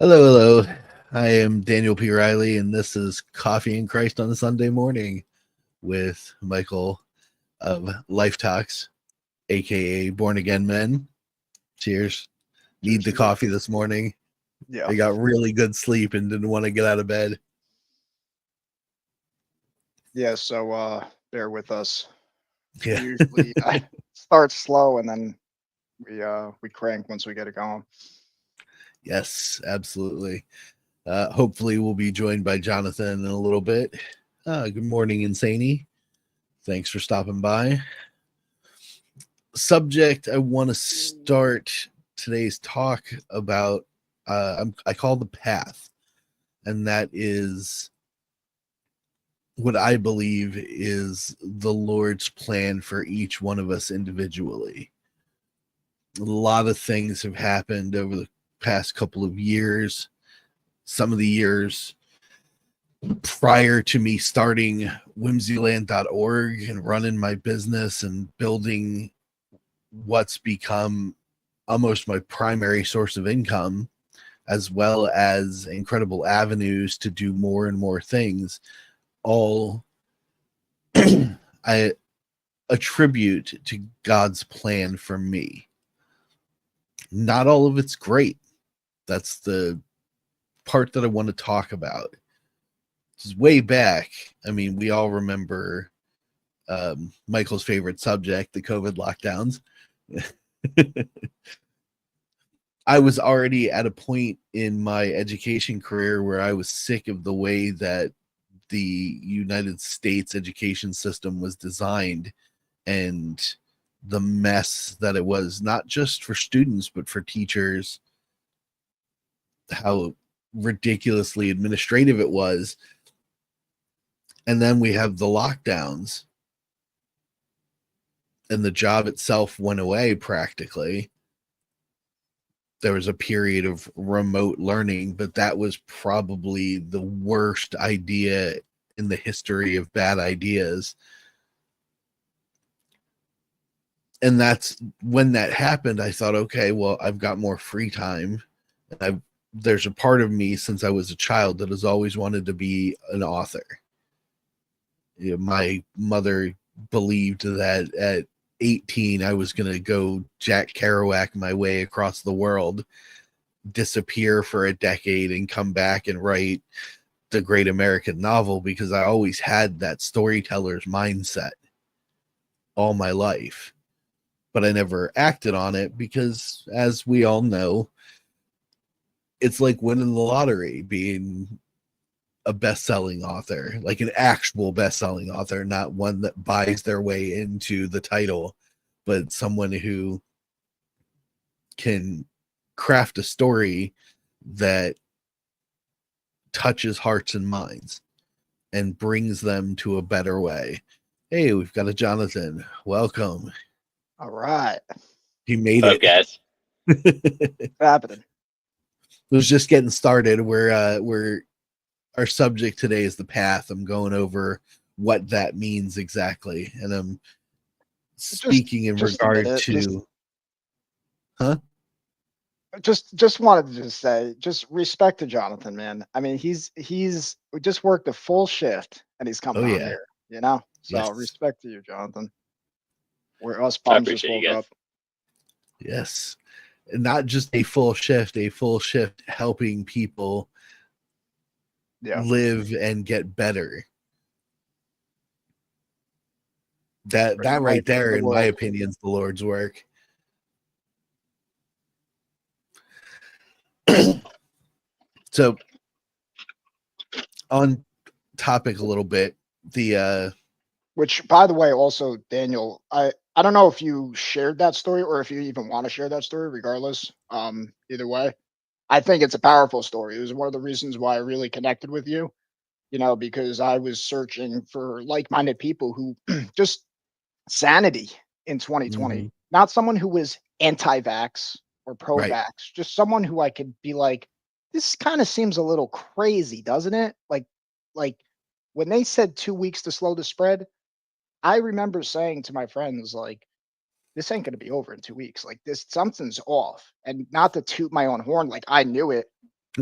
Hello, hello. I am Daniel P. Riley, and this is Coffee and Christ on a Sunday morning with Michael of Life Talks, aka Born Again Men. Cheers. Need Cheers the to you. coffee this morning. Yeah. I got really good sleep and didn't want to get out of bed. Yeah. So bear with us. We Yeah. usually start slow and then we crank once we get it going. Yes, absolutely. Hopefully, we'll be joined by Jonathan in a little bit. Good morning, Insaney. Thanks for stopping by. Subject I want to start today's talk about I call the path, and that is what I believe is the Lord's plan for each one of us individually. A lot of things have happened over the past couple of years. Some of the years prior to me starting whimsyland.org and running my business and building what's become almost my primary source of income, as well as incredible avenues to do more and more things, all I attribute to God's plan for me. Not all of it's great. That's the part that I want to talk about. This is way back. I mean, we all remember Michael's favorite subject, the COVID lockdowns. I was already at a point in my education career where I was sick of the way that the United States education system was designed and the mess that it was, not just for students, but for teachers, how ridiculously administrative it was. And then we have the lockdowns, and the job itself went away practically. There was a period of remote learning, but that was probably the worst idea in the history of bad ideas. And that's when that happened. I thought, okay, well, I've got more free time. There's a part of me since I was a child that has always wanted to be an author. You know, my mother believed that at 18 I was going to go Jack Kerouac my way across the world, disappear for a decade, and come back and write the great American novel, because I always had that storyteller's mindset all my life. But I never acted on it because, as we all know, it's like winning the lottery, being a best-selling author, like an actual best-selling author, not one that buys their way into the title, but someone who can craft a story that touches hearts and minds and brings them to a better way. Hey, we've got a Jonathan. Welcome. All right. He made Up, it. guys. What's happening? It was just getting started. We're our subject today is the path. I'm going over what that means exactly, and I'm speaking in Just a regard minute. to, huh? Just wanted to just say, just respect to Jonathan, man. I mean, he's just worked a full shift and he's Oh coming on yeah, here, you know? So yes, respect to you, Jonathan. Where us I bums just appreciate you woke guys. up. yes. And not just a full shift helping people Yeah. live and get better. That Bring light right to there, the in my world. opinion, is the Lord's work. So, on topic a little bit, the Which, by the way, also Daniel, I don't know if you shared that story or if you even want to share that story. Regardless, either way, I think it's a powerful story. It was one of the reasons why I really connected with you. You know, because I was searching for like-minded people who just sanity in 2020. mhm, Not someone who was anti-vax or right, pro-vax, just someone who I could be like, this kind of seems a little crazy, doesn't it? Like when they said 2 weeks to slow the spread, I remember saying to my friends, like, this ain't gonna be over in 2 weeks. Like this, something's off. And not to toot my own horn, like I knew it.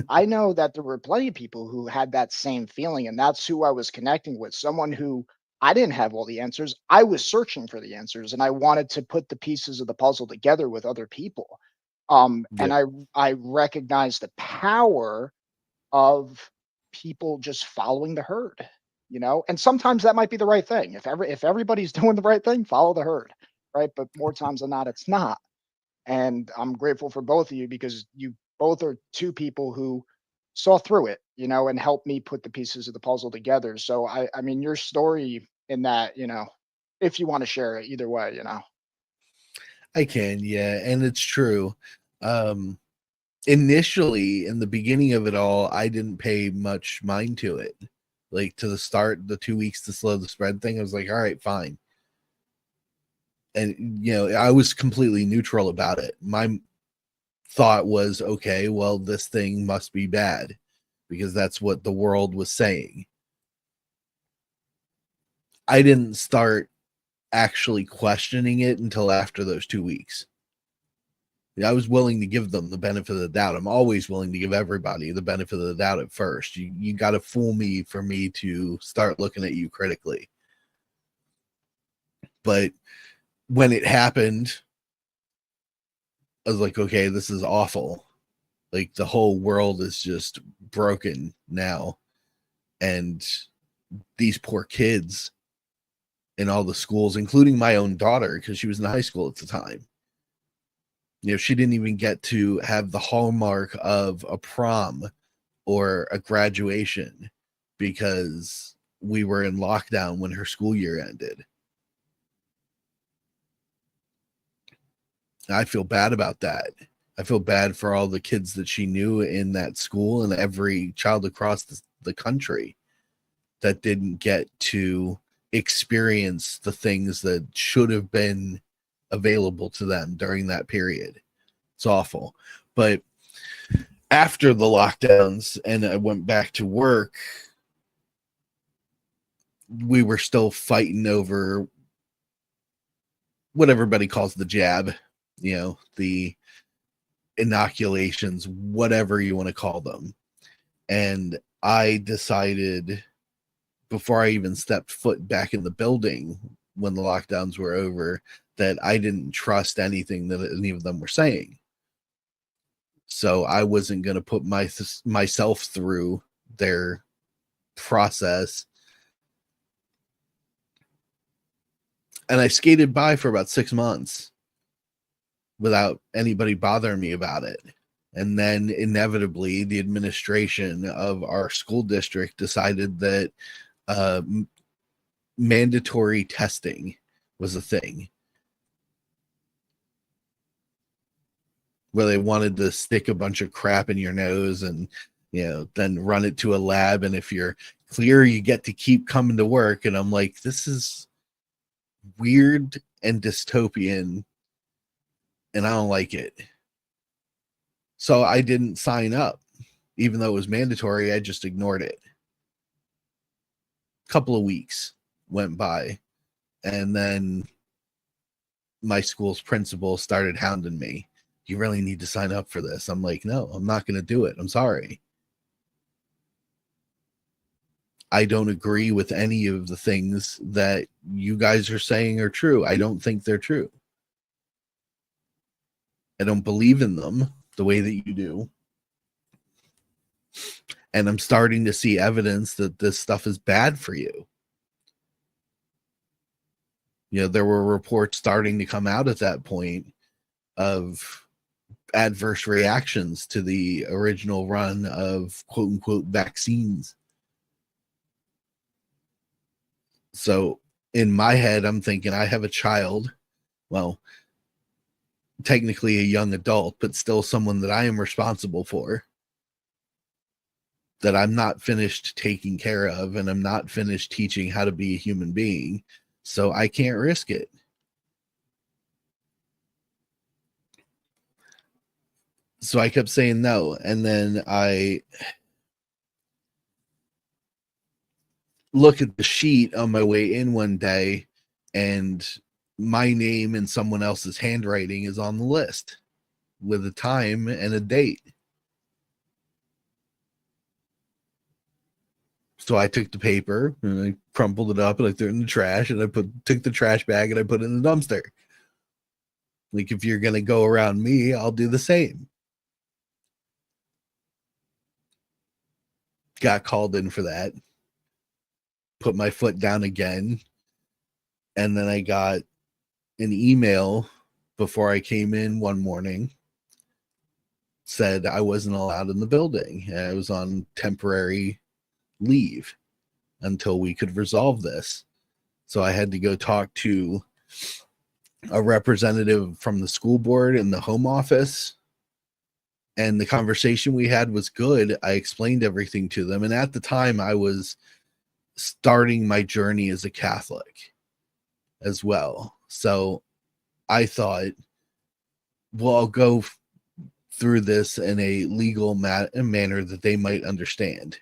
I know that there were plenty of people who had that same feeling, and that's who I was connecting with. Someone who I didn't have all the answers. I was searching for the answers, and I wanted to put the pieces of the puzzle together with other people. And Yeah. I recognized the power of people just following the herd, you know? And sometimes that might be the right thing. If everybody's doing the right thing, follow the herd, right? But more times than not, it's not. And I'm grateful for both of you because you both are two people who saw through it, you know, and helped me put the pieces of the puzzle together. So I mean your story in that, you know, if you want to share it either way, you know. I can, yeah, and it's true. Um, Initially, in the beginning of it all, I didn't pay much mind to it. Like to the start, the 2 weeks to slow the spread thing, I was like, all right, fine. And I was completely neutral about it. My thought was, okay, well, this thing must be bad because that's what the world was saying. I didn't start actually questioning it until after those 2 weeks. I was willing to give them the benefit of the doubt. I'm always willing to give everybody the benefit of the doubt at first. You got to fool me for me to start looking at you critically. But when it happened, I was like, okay, this is awful. Like the whole world is just broken now. And these poor kids in all the schools, including my own daughter, because she was in high school at the time. She didn't even get to have the hallmark of a prom or a graduation because we were in lockdown when her school year ended. I feel bad about that. I feel bad for all the kids that she knew in that school and every child across the country that didn't get to experience the things that should have been available to them during that period. It's awful. But after the lockdowns and I went back to work, we were still fighting over what everybody calls the jab, the inoculations, whatever you want to call them. And I decided before I even stepped foot back in the building when the lockdowns were over that I didn't trust anything that any of them were saying. So I wasn't going to put myself through their process. And I skated by for about 6 months without anybody bothering me about it. And then inevitably, the administration of our school district decided that mandatory testing was a thing, where they wanted to stick a bunch of crap in your nose and then run it to a lab, and if you're clear you get to keep coming to work. And I'm like, this is weird and dystopian and I don't like it. So I didn't sign up. Even though it was mandatory, I just ignored it. A couple of weeks went by, and then my school's principal started hounding me. You really need to sign up for this. I'm like, no, I'm not going to do it. I'm sorry. I don't agree with any of the things that you guys are saying are true. I don't think they're true. I don't believe in them the way that you do. And I'm starting to see evidence that this stuff is bad for you. There were reports starting to come out at that point of adverse reactions to the original run of quote unquote vaccines. So in my head, I'm thinking I have a child, well, technically a young adult, but still someone that I am responsible for, that I'm not finished taking care of, and I'm not finished teaching how to be a human being. So I can't risk it. So I kept saying no. And then I look at the sheet on my way in one day, and my name and someone else's handwriting is on the list with a time and a date. So I took the paper and I crumpled it up and I threw it in the trash, and I took the trash bag and I put it in the dumpster. Like, if you're going to go around me, I'll do the same. Got called in for that. Put my foot down again. And then I got an email before I came in one morning, said I wasn't allowed in the building. I was on temporary leave until we could resolve this. So I had to go talk to a representative from the school board and the home office. And the conversation we had was good. I explained everything to them. And at the time, I was starting my journey as a Catholic as well. So I thought, well, I'll go through this in a legal manner that they might understand.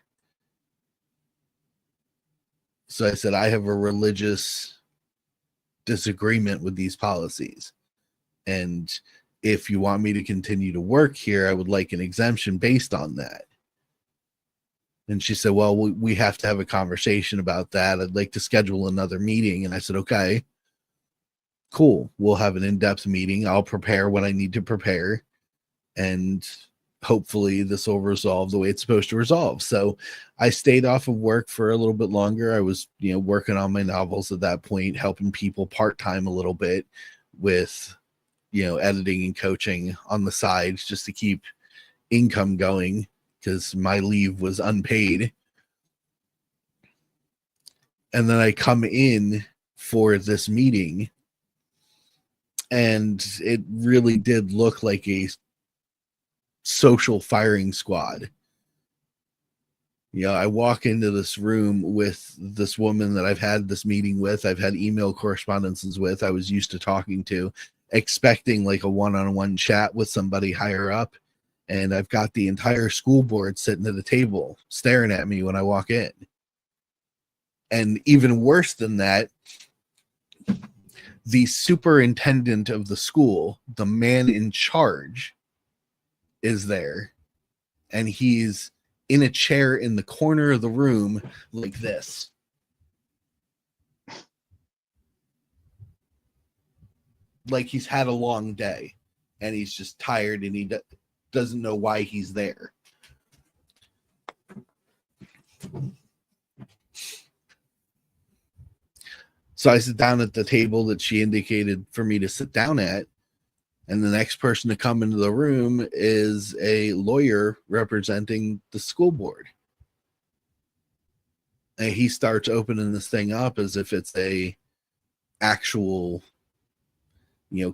So I said, I have a religious disagreement with these policies. And if you want me to continue to work here, I would like an exemption based on that. And she said, well, we have to have a conversation about that. I'd like to schedule another meeting. And I said, okay, cool. We'll have an in-depth meeting. I'll prepare what I need to prepare. And hopefully this will resolve the way it's supposed to resolve. So I stayed off of work for a little bit longer. I was, working on my novels at that point, helping people part-time a little bit with, editing and coaching on the side just to keep income going, because my leave was unpaid. And then I come in for this meeting, and it really did look like a social firing squad. I walk into this room with this woman that I've had this meeting with, I've had email correspondences with, I was used to talking to, expecting like a one-on-one chat with somebody higher up. And I've got the entire school board sitting at a table staring at me when I walk in. And even worse than that, the superintendent of the school, the man in charge, is there. And he's in a chair in the corner of the room like this. Like he's had a long day and he's just tired and he doesn't know why he's there. So I sit down at the table that she indicated for me to sit down at. And the next person to come into the room is a lawyer representing the school board. And he starts opening this thing up as if it's a actual,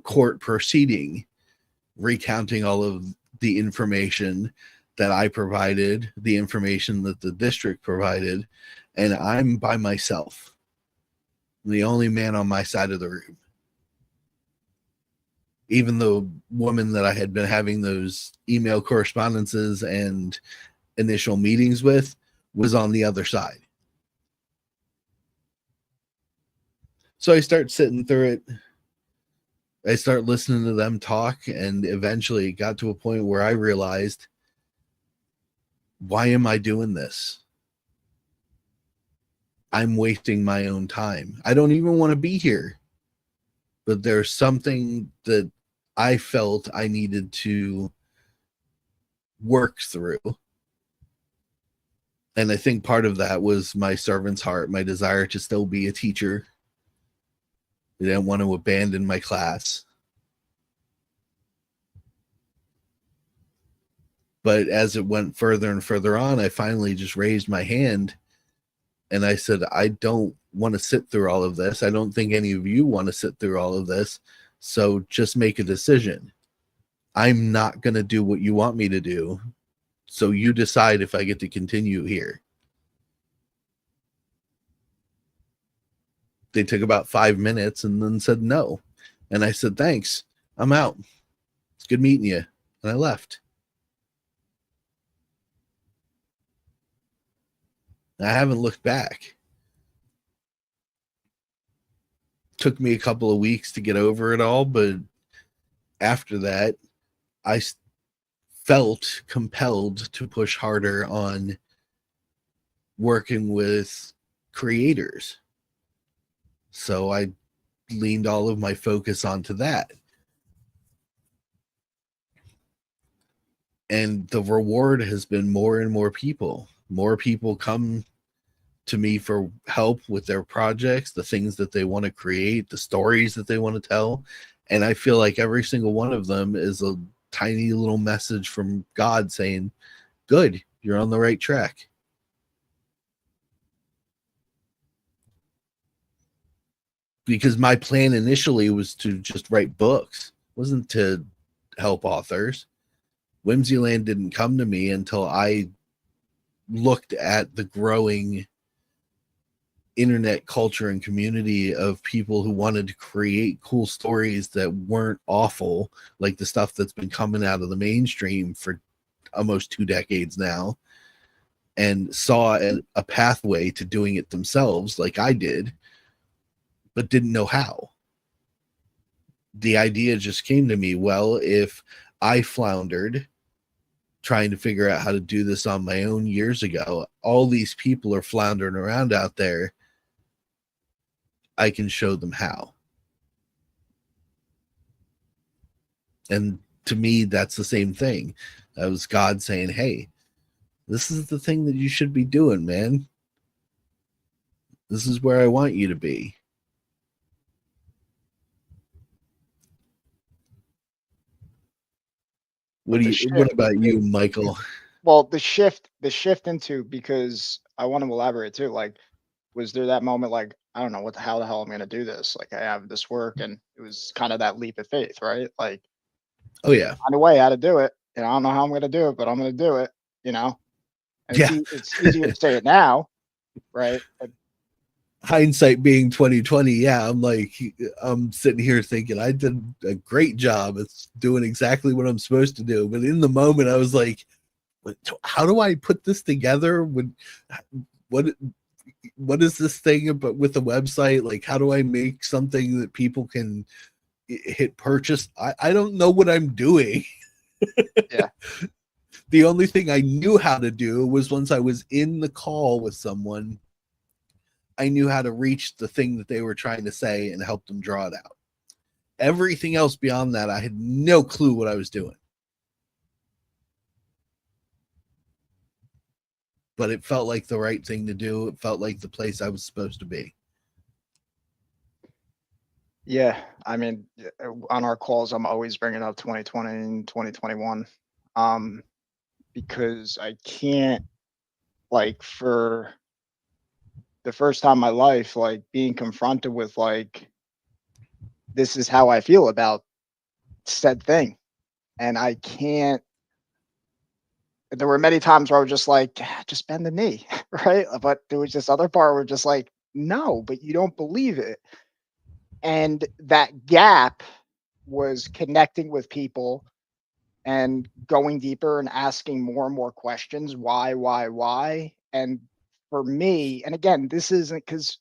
court proceeding, recounting all of the information that I provided, the information that the district provided, and I'm by myself. I'm the only man on my side of the room. Even the woman that I had been having those email correspondences and initial meetings with was on the other side. So I start sitting through it. I start listening to them talk, and eventually it got to a point where I realized, why am I doing this? I'm wasting my own time. I don't even want to be here. But there's something that I felt I needed to work through. And I think part of that was my servant's heart, my desire to still be a teacher. I didn't want to abandon my class. But as it went further and further on, I finally just raised my hand and I said, I don't want to sit through all of this. I don't think any of you want to sit through all of this. So just make a decision. I'm not going to do what you want me to do. So you decide if I get to continue here. They took about 5 minutes and then said no. And I said, thanks. I'm out. It's good meeting you. And I left. I haven't looked back. Took me a couple of weeks to get over it all, but after that, I felt compelled to push harder on working with creators. So I leaned all of my focus onto that. And the reward has been more and more people. More people come to me for help with their projects, the things that they want to create, the stories that they want to tell. And I feel like every single one of them is a tiny little message from God saying, good, you're on the right track. Because my plan initially was to just write books, it wasn't to help authors. Whimsyland didn't come to me until I looked at the growing internet culture and community of people who wanted to create cool stories that weren't awful, like the stuff that's been coming out of the mainstream for almost 2 decades now, and saw a pathway to doing it themselves like I did, but didn't know how. The idea just came to me, well, if I floundered trying to figure out how to do this on my own years ago, all these people are floundering around out there, I can show them how. And to me, that's the same thing. That was God saying, hey, this is the thing that you should be doing, man. This is where I want you to be. What about you, Michael? Well, the shift into, because I want to elaborate too, like, was there that moment, like, I don't know how the hell I'm gonna do this? Like, I have this work, and it was kind of that leap of faith, right? Like, Oh yeah. find a way how to do it. And I don't know how I'm gonna do it, but I'm gonna do it, you know? And Yeah. it's easier to say it now, right? But Hindsight being 2020, yeah, I'm sitting here thinking I did a great job. It's doing exactly what I'm supposed to do. But in the moment, I was like, how do I put this together? What what is this thing about with the website? Like, how do I make something that people can hit purchase? I don't know what I'm doing. yeah. The only thing I knew how to do was once I was in the call with someone, I knew how to reach the thing that they were trying to say and help them draw it out. Everything else beyond that, I had no clue what I was doing. But it felt like the right thing to do. It felt like the place I was supposed to be. Yeah. I mean, on our calls, I'm always bringing up 2020 and 2021, because I can't, like, for the first time in my life, like, being confronted with, like, this is how I feel about said thing. And I can't, there were many times where I was just like, just bend the knee, right? But there was this other part where just like, no, but you don't believe it. And that gap was connecting with people and going deeper and asking more and more questions. Why? And for me, and again, this isn't because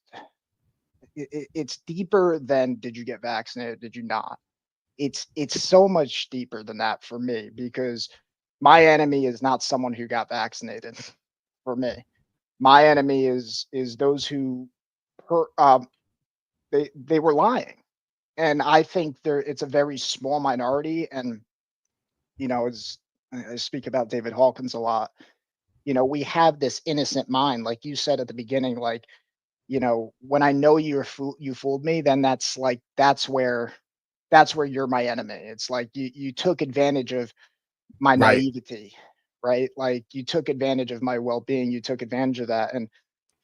it's deeper than did you get vaccinated? Did you not? It's so much deeper than that for me, because my enemy is not someone who got vaccinated. For me, my enemy is those who per, they were lying. And I think it's a very small minority. And as I speak about David Hawkins a lot, we have this innocent mind, like you said at the beginning, like, when I know you fooled me, then that's where you're my enemy. It's like you took advantage of my Right. naivety, right? Like, you took advantage of my well-being, you took advantage of that. And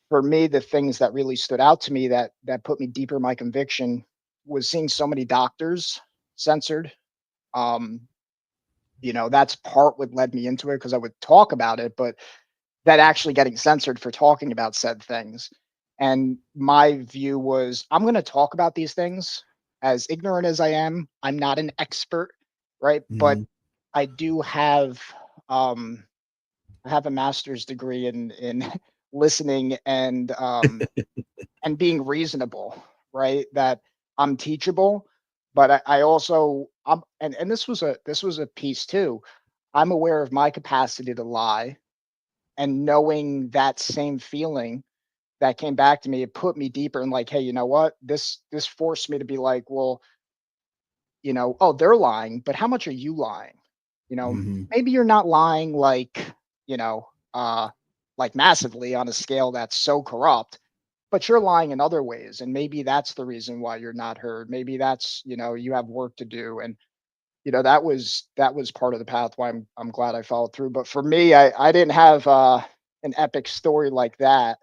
for me, the things that really stood out to me, that put me deeper in my conviction, was seeing so many doctors censored. Um, that's part what led me into it, because I would talk about it, but that actually getting censored for talking about said things. And my view was, I'm going to talk about these things as ignorant as I am. I'm not an expert, right? But Mm-hmm. I do um have a master's degree in listening and being reasonable, right? That I'm teachable, but I also and this was a piece too. I'm aware of my capacity to lie, And knowing that same feeling that came back to me, it put me deeper and like, hey, you know what? This forced me to be like, well, oh, they're lying, but how much are you lying? Hmm. Maybe you're not lying you know, uh, like massively on a scale that's so corrupt, but you're lying in other ways. And maybe that's the reason why you're not heard. Maybe that's, you have work to do. And, that was part of the path why I'm glad I followed through. But for me, I didn't have an epic story like that.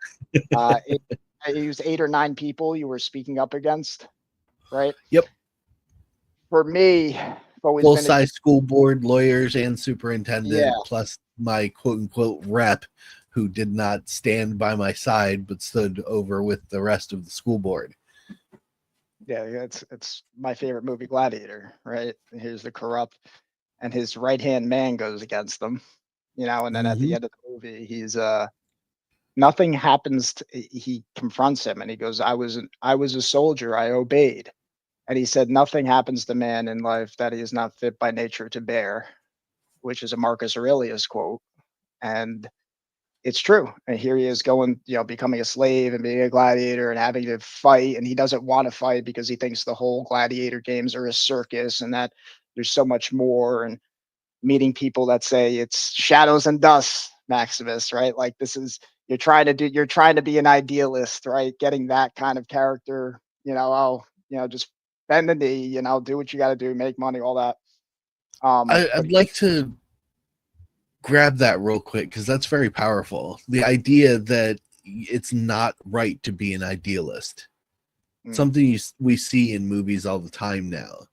It, it was 8 or 9 people you were speaking up against, right? Yep. For me, I've always Full been a size school board, lawyers, and yeah, superintendent, plus my quote unquote rep, who did not stand by my side but stood over with the rest of the school board. yeah. It's my favorite movie, Gladiator, right? Here's the corrupt, and his right hand man goes against them, and then at the Hmm. end of the movie, he's nothing happens. He confronts him, and he goes, "I was a soldier. I obeyed." And he said, "Nothing happens to man in life that he is not fit by nature to bear," which is a Marcus Aurelius quote. And it's true. And here he is going, becoming a slave and being a gladiator and having to fight. And he doesn't want to fight because he thinks the whole gladiator games are a circus and that there's so much more. And meeting people that say it's shadows and dust, Maximus, right? Like you're trying to be an idealist, right? Getting that kind of character, just bend the knee, do what you got to do, make money, all that. But I'd like to grab that real quick because that's very powerful. The idea that it's not right to be an idealist, mm, something we see in movies all the time now.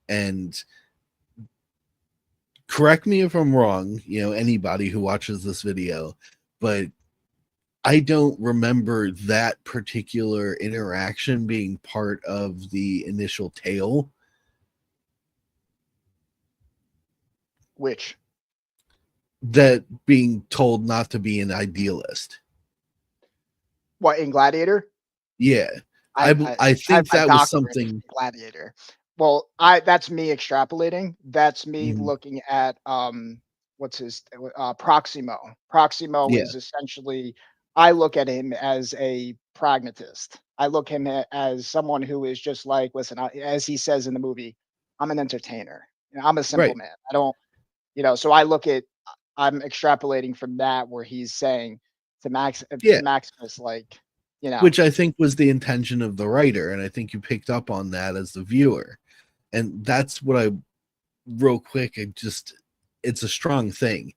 And correct me if I'm wrong, anybody who watches this video, but I don't remember that particular interaction being part of the initial tale. which That being told not to be an idealist. what in Gladiator? Yeah. I I I I have think my that was doctorate in something. Gladiator. Well, I that's me extrapolating. That's me Mhm. looking at what's his Proximo. Proximo Yeah. is essentially I look at him as a pragmatist. I look him as someone who is just like, listen, as he says in the movie, I'm an entertainer. I'm a simple Right. man. I don't, so I look at I'm extrapolating from that where he's saying Yeah. to Maximus like, you know, Which I think was the intention of the writer. And I think you picked up on that as the viewer. And that's what real quick, it's a strong thing.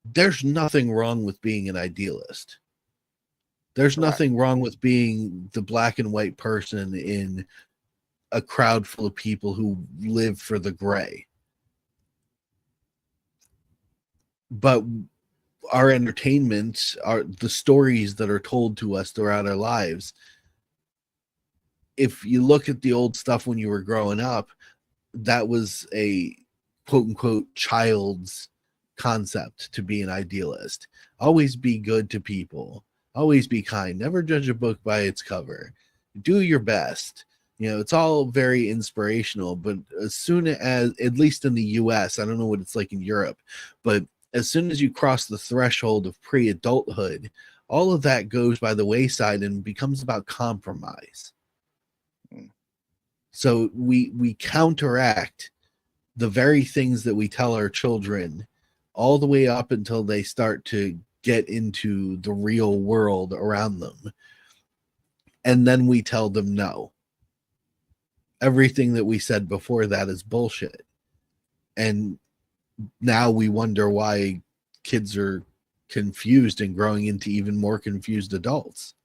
There's nothing wrong with being an idealist. There's correct. nothing wrong with being the black and white person in a crowd full of people who live for the gray. But our entertainment, are the stories that are told to us throughout our lives. If you look at the old stuff when you were growing up, that was a quote unquote child's concept to be an idealist. Always be good to people, always be kind, never judge a book by its cover, do your best. It's all very inspirational, but as soon as, at least in the US, I don't know what it's like in Europe, but as soon as you cross the threshold of pre-adulthood, all of that goes by the wayside and becomes about compromise. Mm. So we counteract the very things that we tell our children all the way up until they start to get into the real world around them. And then we tell them no. Everything that we said before that is bullshit. And now we wonder why kids are confused and growing into even more confused adults.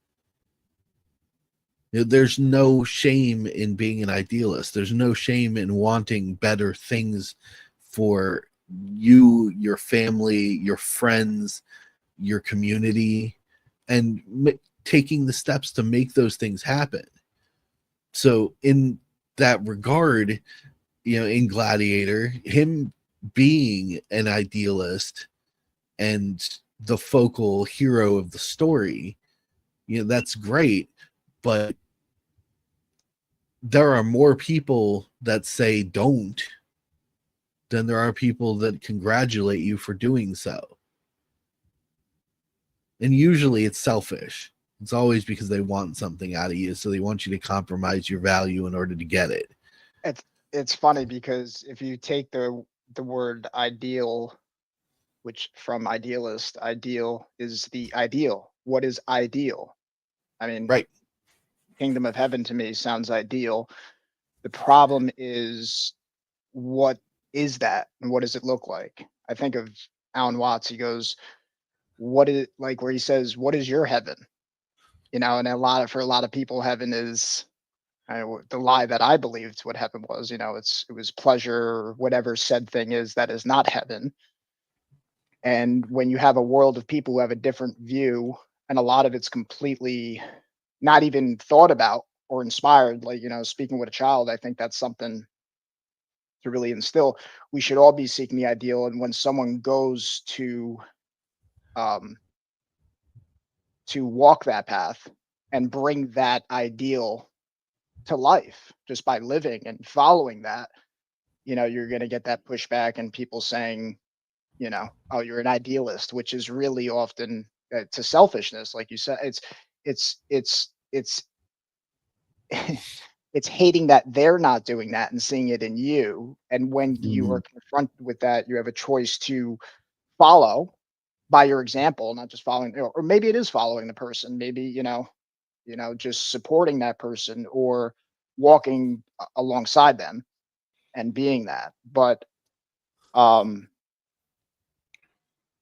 There's no shame in being an idealist. There's no shame in wanting better things for you, your family, your friends, your community, and taking the steps to make those things happen. So, in that regard, in Gladiator, him being an idealist and the focal hero of the story, that's great. But there are more people that say don't than there are people that congratulate you for doing so. And usually it's selfish. It's always because they want something out of you, so they want you to compromise your value in order to get it. It's funny because if you take the word ideal, which from idealist, ideal is the ideal. What is ideal? I mean, Right. kingdom of heaven to me sounds ideal. The problem is, what is that and what does it look like? I think of Alan Watts. He goes, what is, like, where he says, what is your heaven? You know, and for a lot of people, heaven is the lie that I believed what heaven was. You know, it was pleasure or whatever said thing is that is not heaven. And when you have a world of people who have a different view, and a lot of it's completely not even thought about or inspired, like, you know, speaking with a child, I think that's something to really instill. We should all be seeking the ideal. And when someone goes um, to walk that path and bring that ideal to life just by living and following that, you know, you're going to get that pushback and people saying, you know, oh, you're an idealist, which is really often to selfishness. Like you said, it's it's hating that they're not doing that and seeing it in you. And when you Mhm. are confronted with that, you have a choice to follow by your example, not just following, or maybe it is following the person. Maybe, you know, just supporting that person or walking alongside them and being that. But um,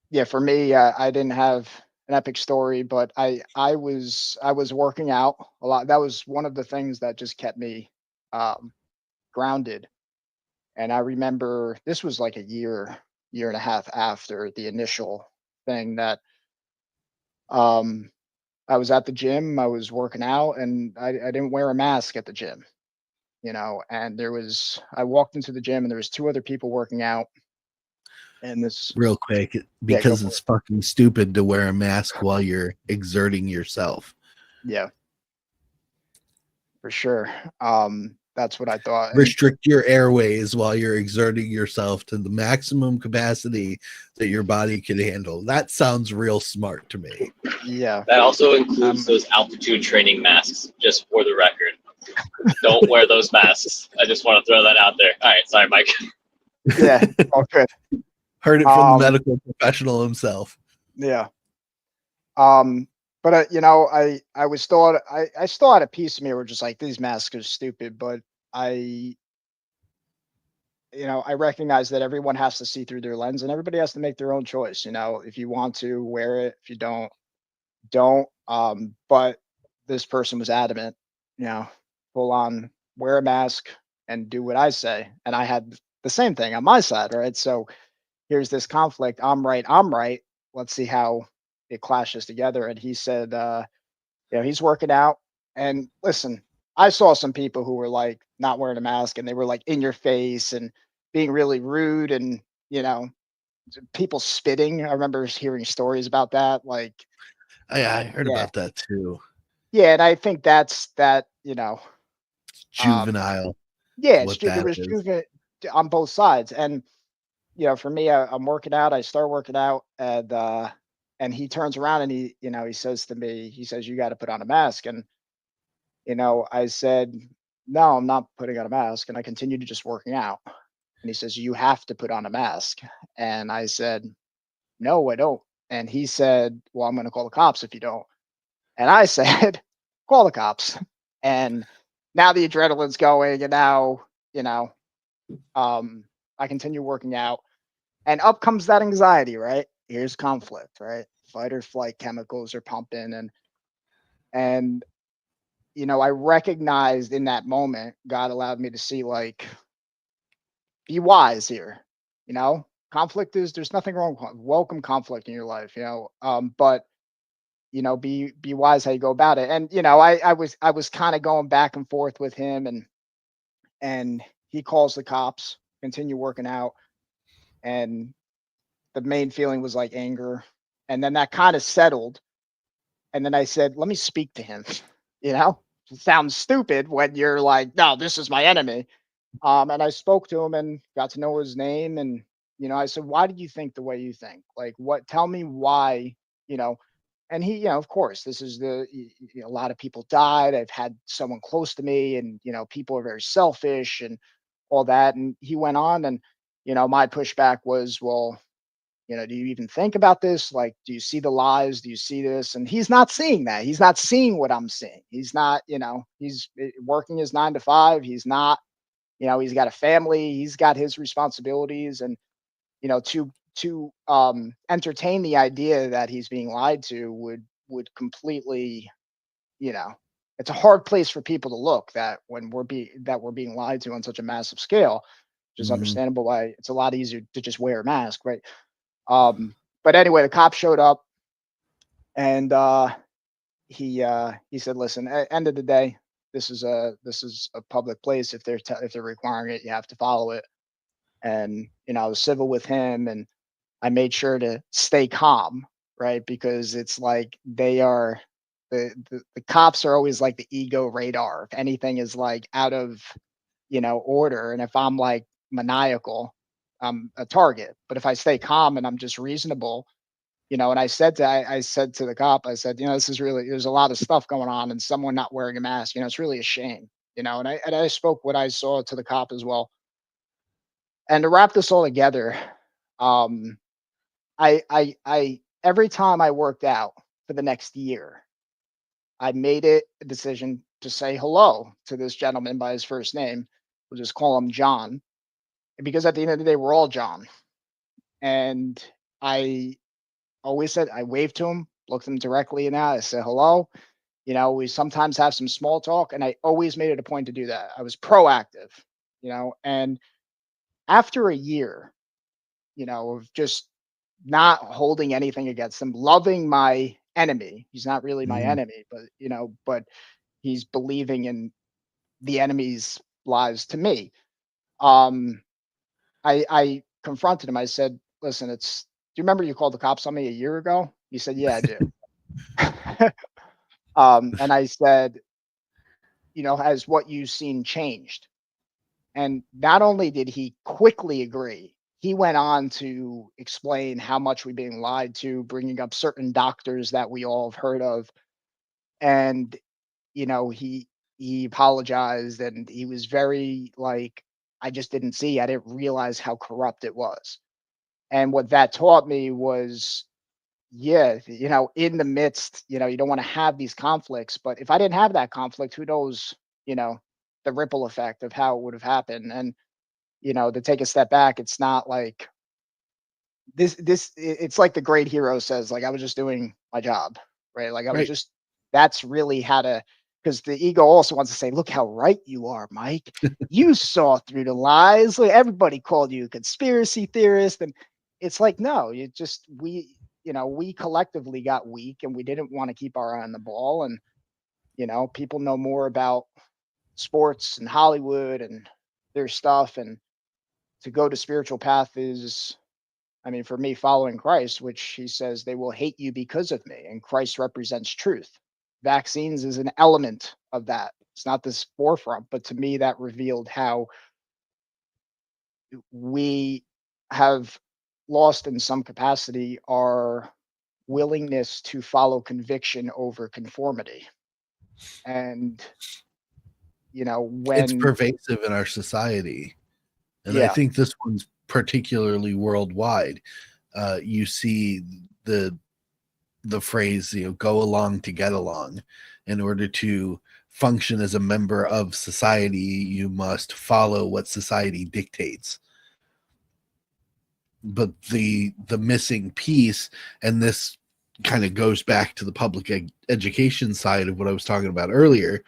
yeah, for me, I didn't have an epic story, but I was working out a lot. That was one of the things that just kept me um, grounded. And I remember this was like a year and a half after the initial thing that um, I was at the gym, I was working out, and I didn't wear a mask at the gym, you know. And I walked into the gym, and there was two other people working out, and this, Real quick, yeah, go because for it's it. fucking stupid to wear a mask while you're exerting yourself. Yeah, for sure. That's what I thought, and Restrict your airways while you're exerting yourself to the maximum capacity that your body can handle. That sounds real smart to me. yeah, That also includes um, those altitude training masks, just for the record. Don't wear those masks. I just want to throw that out there. All right, sorry, Mike. yeah, all good. Heard it from the Um, medical professional himself. yeah. Um, but you know, I was still I still had a piece of me where just like these masks are stupid, but I you know, I recognize that everyone has to see through their lens and everybody has to make their own choice. You know, if you want to wear it, if you don't, don't. But this person was adamant, you know, full on wear a mask and do what I say. And I had the same thing on my side, right? So here's this conflict. I'm right, I'm right. Let's see how it clashes together. And he said, you know, he's working out. And listen, I saw some people who were like not wearing a mask and they were like in your face and being really rude and, you know, people spitting. I remember hearing stories about that. Like, I heard yeah. about that too. Yeah. And I think that's that, you know, um, Juvenile yeah, is what there that was is. on both sides. And, you know, for me, I'm working out. I start working out and he turns around and he, you know, he says to me, he says, you got to put on a mask. And, you know, I said, no, I'm not putting on a mask. And I continued to just working out. And he says, you have to put on a mask. And I said, no, I don't. And he said, well, I'm going to call the cops if you don't. And I said, call the cops. And now the adrenaline's going. And now, you know, I continue working out. And up comes that anxiety, right? Here's conflict, right? Fight or flight chemicals are pumping. And you know, I recognized in that moment, God allowed me to see, like, be wise here. You know, conflict is, there's nothing wrong with welcome conflict in your life, you know. But you know, be wise how you go about it. And you know, I was kind of going back and forth with him, and he calls the cops, continue working out, and the main feeling was like anger, and then that kind of settled. And then I said, let me speak to him. You know, it sounds stupid when you're like, no, this is my enemy. And I spoke to him and got to know his name. And, you know, I said, why do you think the way you think? Like, what, tell me why, you know, and he, of course, this is a lot of people died. I've had someone close to me, and people are very selfish and all that. And he went on, and my pushback was, well, do you even think about this? Like, do you see the lies? Do you see this? And he's not seeing that. He's not seeing what I'm seeing. He's not, he's working his 9 to 5. He's not, he's got a family. He's got his responsibilities, and to entertain the idea that he's being lied to would completely, it's a hard place for people to look, that when we're being lied to on such a massive scale, which is Mhm. understandable why it's a lot easier to just wear a mask, right? But anyway, the cop showed up, and he said, "Listen, at the end of the day, this is a public place. If they're requiring it, you have to follow it." And I was civil with him, and I made sure to stay calm, right? Because it's like they are the cops are always like the ego radar. If anything is like out of order, and if I'm like maniacal, I'm a target. But if I stay calm and I'm just reasonable, and I said to the cop, I said, this is really, there's a lot of stuff going on, and someone not wearing a mask, it's really a shame, and I spoke what I saw to the cop as well. And to wrap this all together, um, I every time I worked out for the next year, I made it a decision to say hello to this gentleman by his first name. We'll just call him John, because at the end of the day, we're all John. And I always said, I waved to him, looked him directly in the eye, I said hello. We sometimes have some small talk, and I always made it a point to do that. I was proactive, and after a year, of just not holding anything against him, loving my enemy. He's not really my Mhm. enemy, but he's believing in the enemy's lies to me. Um, I confronted him. I said, "Listen, do you remember you called the cops on me a year ago?" He said, "Yeah, I do." And I said, "Has what you've seen changed?" And not only did he quickly agree, he went on to explain how much we're being lied to, bringing up certain doctors that we all have heard of. And, he apologized, and he was very like, I just didn't see, I didn't realize how corrupt it was. And what that taught me was, yeah, in the midst, you don't want to have these conflicts. But if I didn't have that conflict, who knows, you know, the ripple effect of how it would have happened. And to take a step back, it's not like it's like the great hero says, like, I was just doing my job, right? Like, I was Right. just, that's really how to, because the ego also wants to say, look how right you are, Mike. You saw through the lies. Like, everybody called you a conspiracy theorist. And it's like, no, we collectively got weak, and we didn't want to keep our eye on the ball. And, people know more about sports and Hollywood and their stuff. And to go to spiritual path is, I mean, for me, following Christ, which he says they will hate you because of me, and Christ represents truth. Vaccines is an element of that. It's not this forefront, but to me, that revealed how we have lost in some capacity our willingness to follow conviction over conformity. And, It's when, pervasive in our society, and I yeah, think this one's particularly worldwide. You see the the phrase, go along to get along. In order to function as a member of society, you must follow what society dictates. But the missing piece, and this kind of goes back to the public education side of what I was talking about earlier,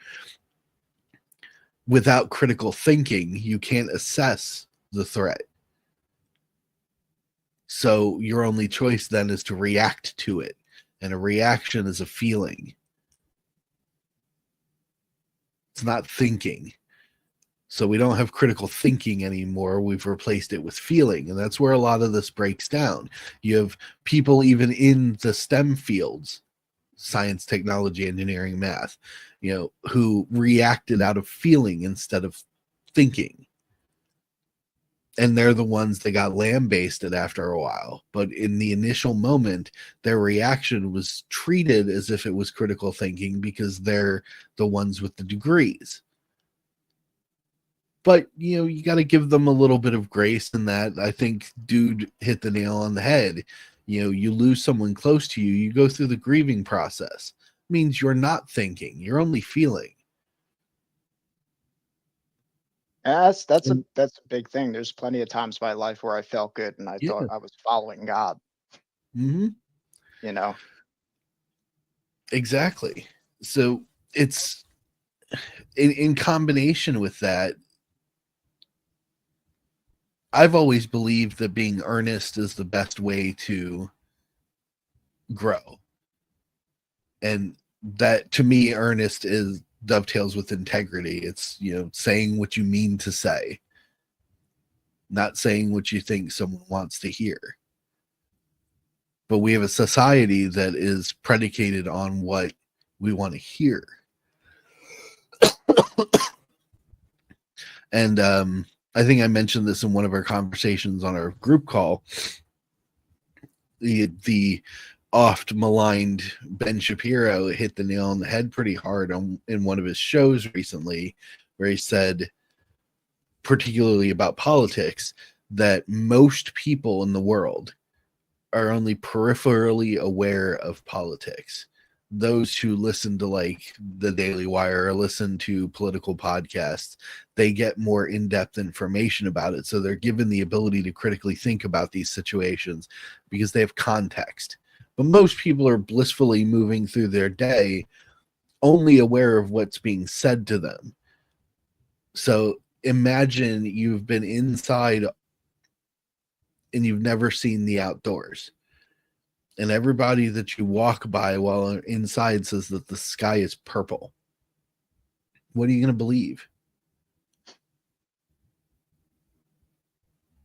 without critical thinking, you can't assess the threat. So your only choice then is to react to it. And a reaction is a feeling. It's not thinking. So we don't have critical thinking anymore. We've replaced it with feeling. And that's where a lot of this breaks down. You have people even in the STEM fields, science, technology, engineering, math, who reacted out of feeling instead of thinking. and they're the ones that got lambasted after a while. But in the initial moment, their reaction was treated as if it was critical thinking because they're the ones with the degrees. But you got to give them a little bit of grace in that. I think dude hit the nail on the head. You lose someone close to you, you go through the grieving process. It means you're not thinking, you're only feeling. That's a big thing. There's plenty of times in my life where I felt good and I thought I was following God. Mm-hmm. Exactly. So it's in combination with that. I've always believed that being earnest is the best way to grow. And that, to me, earnest is dovetails with integrity. It's, saying what you mean to say, not saying what you think someone wants to hear. But we have a society that is predicated on what we want to hear. And I think I mentioned this in one of our conversations on our group call. The oft maligned Ben Shapiro hit the nail on the head pretty hard in one of his shows recently, where he said, particularly about politics, that most people in the world are only peripherally aware of politics. Those who listen to like the Daily Wire or listen to political podcasts, they get more in-depth information about it. So they're given the ability to critically think about these situations because they have context. But most people are blissfully moving through their day only aware of what's being said to them. So imagine you've been inside and you've never seen the outdoors. And everybody that you walk by while inside says that the sky is purple. What are you going to believe?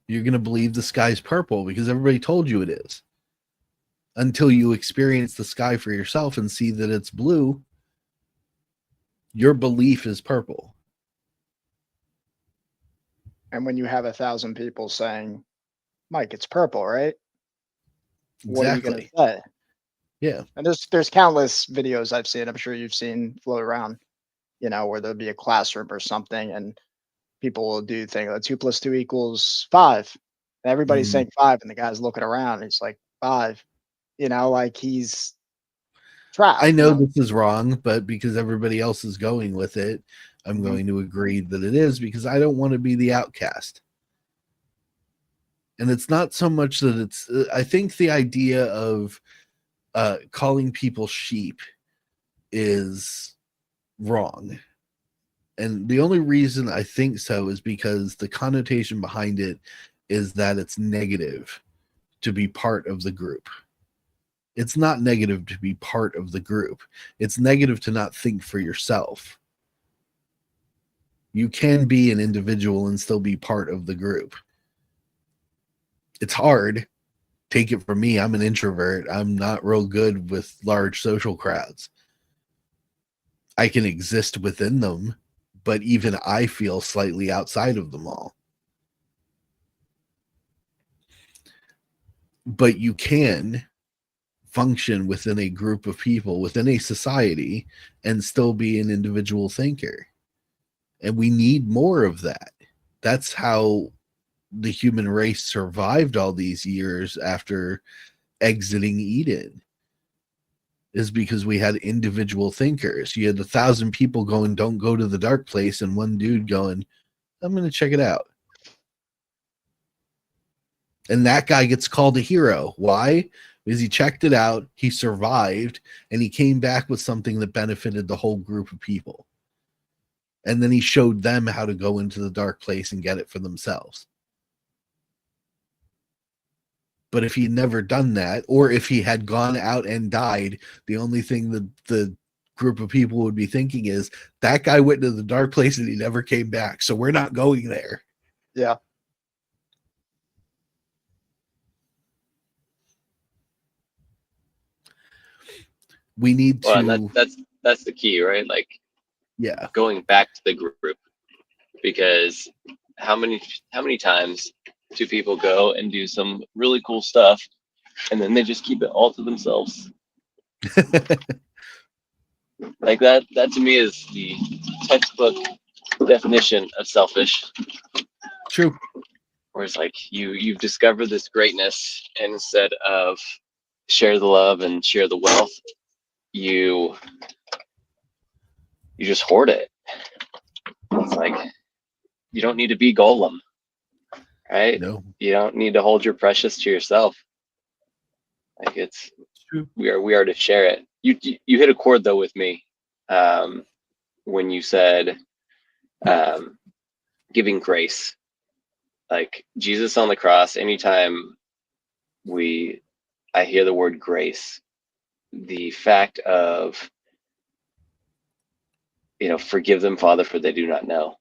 You're going to believe the sky's purple because everybody told you it is. Until you experience the sky for yourself and see that it's blue, your belief is purple. And when you have 1,000 people saying, Mike, it's purple, right? What are you going to say? Yeah. And there's countless videos I've seen, I'm sure you've seen float around, where there'll be a classroom or something and people will do things like 2 + 2 = 5. And everybody's saying 5 and the guy's looking around and he's like 5, like he's trapped. I know this is wrong, but because everybody else is going with it, I'm going to agree that it is because I don't want to be the outcast. And it's not so much that it's, I think the idea of calling people sheep is wrong. And the only reason I think so is because the connotation behind it is that it's negative to be part of the group. It's not negative to be part of the group. It's negative to not think for yourself. You can be an individual and still be part of the group. It's hard. Take it from me. I'm an introvert. I'm not real good with large social crowds. I can exist within them, but even I feel slightly outside of them all. But you can function within a group of people, within a society, and still be an individual thinker. And we need more of that. That's how the human race survived all these years after exiting Eden, is because we had individual thinkers. You had 1,000 people going, don't go to the dark place, and one dude going, I'm going to check it out. And that guy gets called a hero. Why? Because he checked it out, he survived, and he came back with something that benefited the whole group of people. And then he showed them how to go into the dark place and get it for themselves. But if he'd never done that, or if he had gone out and died, the only thing that the group of people would be thinking is, that guy went into the dark place and he never came back, so we're not going there. Yeah. We need to. Well, that's the key, right? Like, yeah, going back to the group, because how many times do people go and do some really cool stuff and then they just keep it all to themselves? Like that to me is the textbook definition of selfish. True. Where it's like you've discovered this greatness, and instead of share the love and share the wealth, you just hoard it. It's like you don't need to be Golem, right? No. You don't need to hold your precious to yourself. Like it's true. We are to share it. You hit a chord though with me when you said giving grace. Like Jesus on the cross, anytime I hear the word grace, the fact of, forgive them, Father, for they do not know.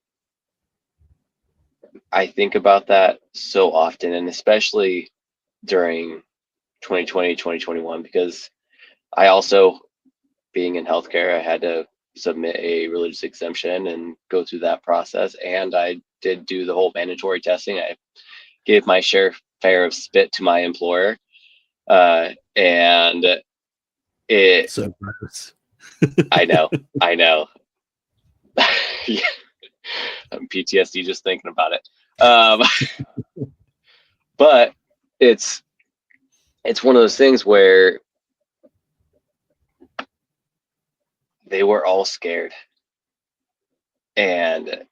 I think about that so often, and especially during 2020, 2021, because I also, being in healthcare, I had to submit a religious exemption and go through that process. And I did do the whole mandatory testing. I gave my share of spit to my employer. And it, so gross. I know. Yeah. I'm PTSD just thinking about it. But it's one of those things where they were all scared, and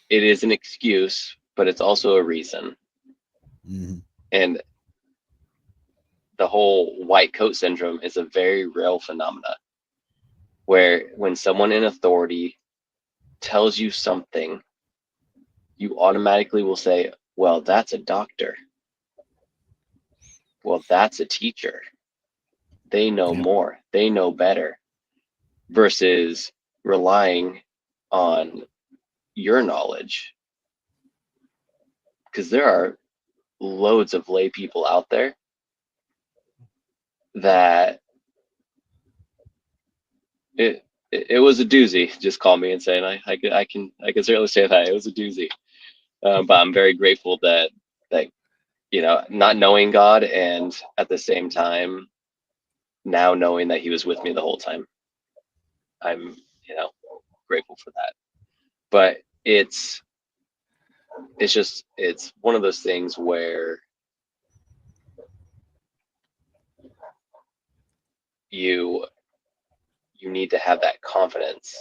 it is an excuse, but it's also a reason. Mm-hmm. And the whole white coat syndrome is a very real phenomena, where when someone in authority tells you something, you automatically will say, well, that's a doctor. Well, that's a teacher. They know more. They know better. Versus relying on your knowledge. Because there are loads of lay people out there that it was a doozy. Just call me and say, and I can certainly say that it was a doozy. But I'm very grateful that not knowing God, and at the same time now knowing that He was with me the whole time. I'm grateful for that. But it's one of those things where you need to have that confidence,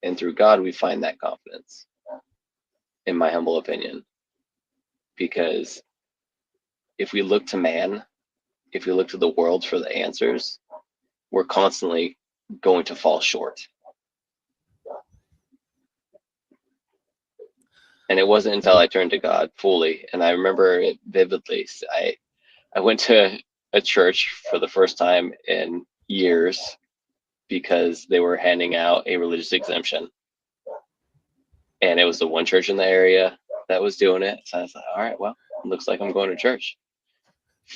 and through God we find that confidence, in my humble opinion. Because if we look to man, if we look to the world for the answers, we're constantly going to fall short. And it wasn't until I turned to God fully, and I remember it vividly. I went to a church for the first time in years because they were handing out a religious exemption. And it was the one church in the area that was doing it. So I was like, all right, well, it looks like I'm going to church.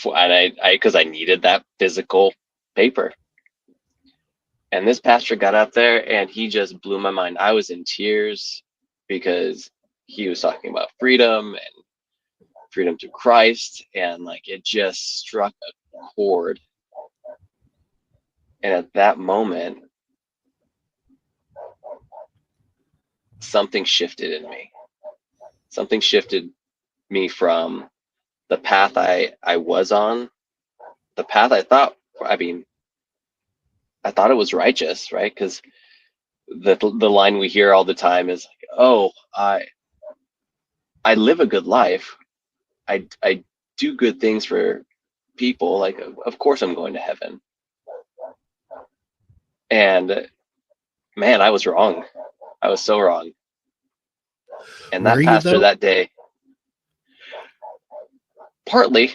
And because I needed that physical paper. And this pastor got up there and he just blew my mind. I was in tears because he was talking about freedom and freedom through Christ. And like, it just struck a chord. And at that moment, something shifted in me. Something shifted me from the path I was on, the path I thought it was righteous, right? Because the line we hear all the time is like, oh, I live a good life. I do good things for people. Like, of course I'm going to heaven. And man, I was wrong. I was so wrong. And that pastor that day, partly,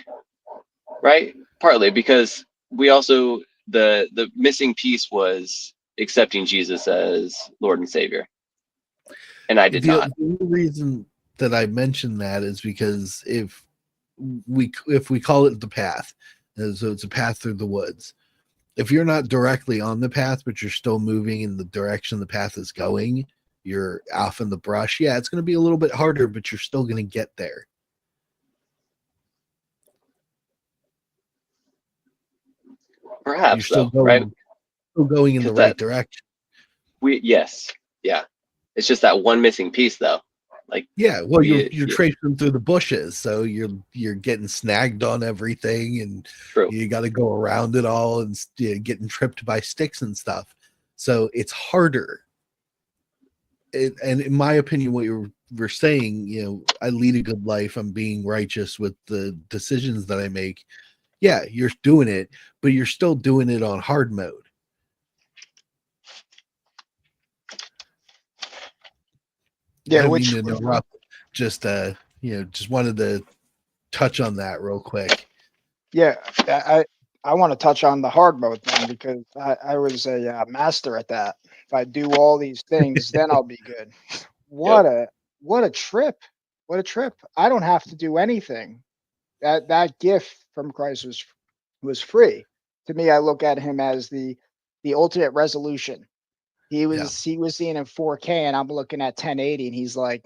right? Partly because we also, the missing piece was accepting Jesus as Lord and Savior. And I did not. The only reason that I mentioned that is because if we call it the path, so it's a path through the woods. If you're not directly on the path, but you're still moving in the direction the path is going, you're off in the brush. Yeah, it's going to be a little bit harder, but you're still going to get there. You're Perhaps still though, right? going in the Because right that direction. yes, yeah. It's just that one missing piece though. Like Yeah, well, we, you're yeah, tracing through the bushes, so you're getting snagged on everything, and true. you got to go around it all, and getting tripped by sticks and stuff. So it's harder. And in my opinion, what you were saying, I lead a good life. I'm being righteous with the decisions that I make. Yeah, you're doing it, but you're still doing it on hard mode. I Yeah, don't mean which to interrupt. Just just wanted to touch on that real quick. yeah, I want to touch on the hard mode thing because I was a master at that. If I do all these things, then I'll be good. Yep. What a trip! What a trip! I don't have to do anything. That gift from Christ was free. To me, I look at him as the ultimate resolution. Yeah. He was seeing in 4K, and I'm looking at 1080, and he's like,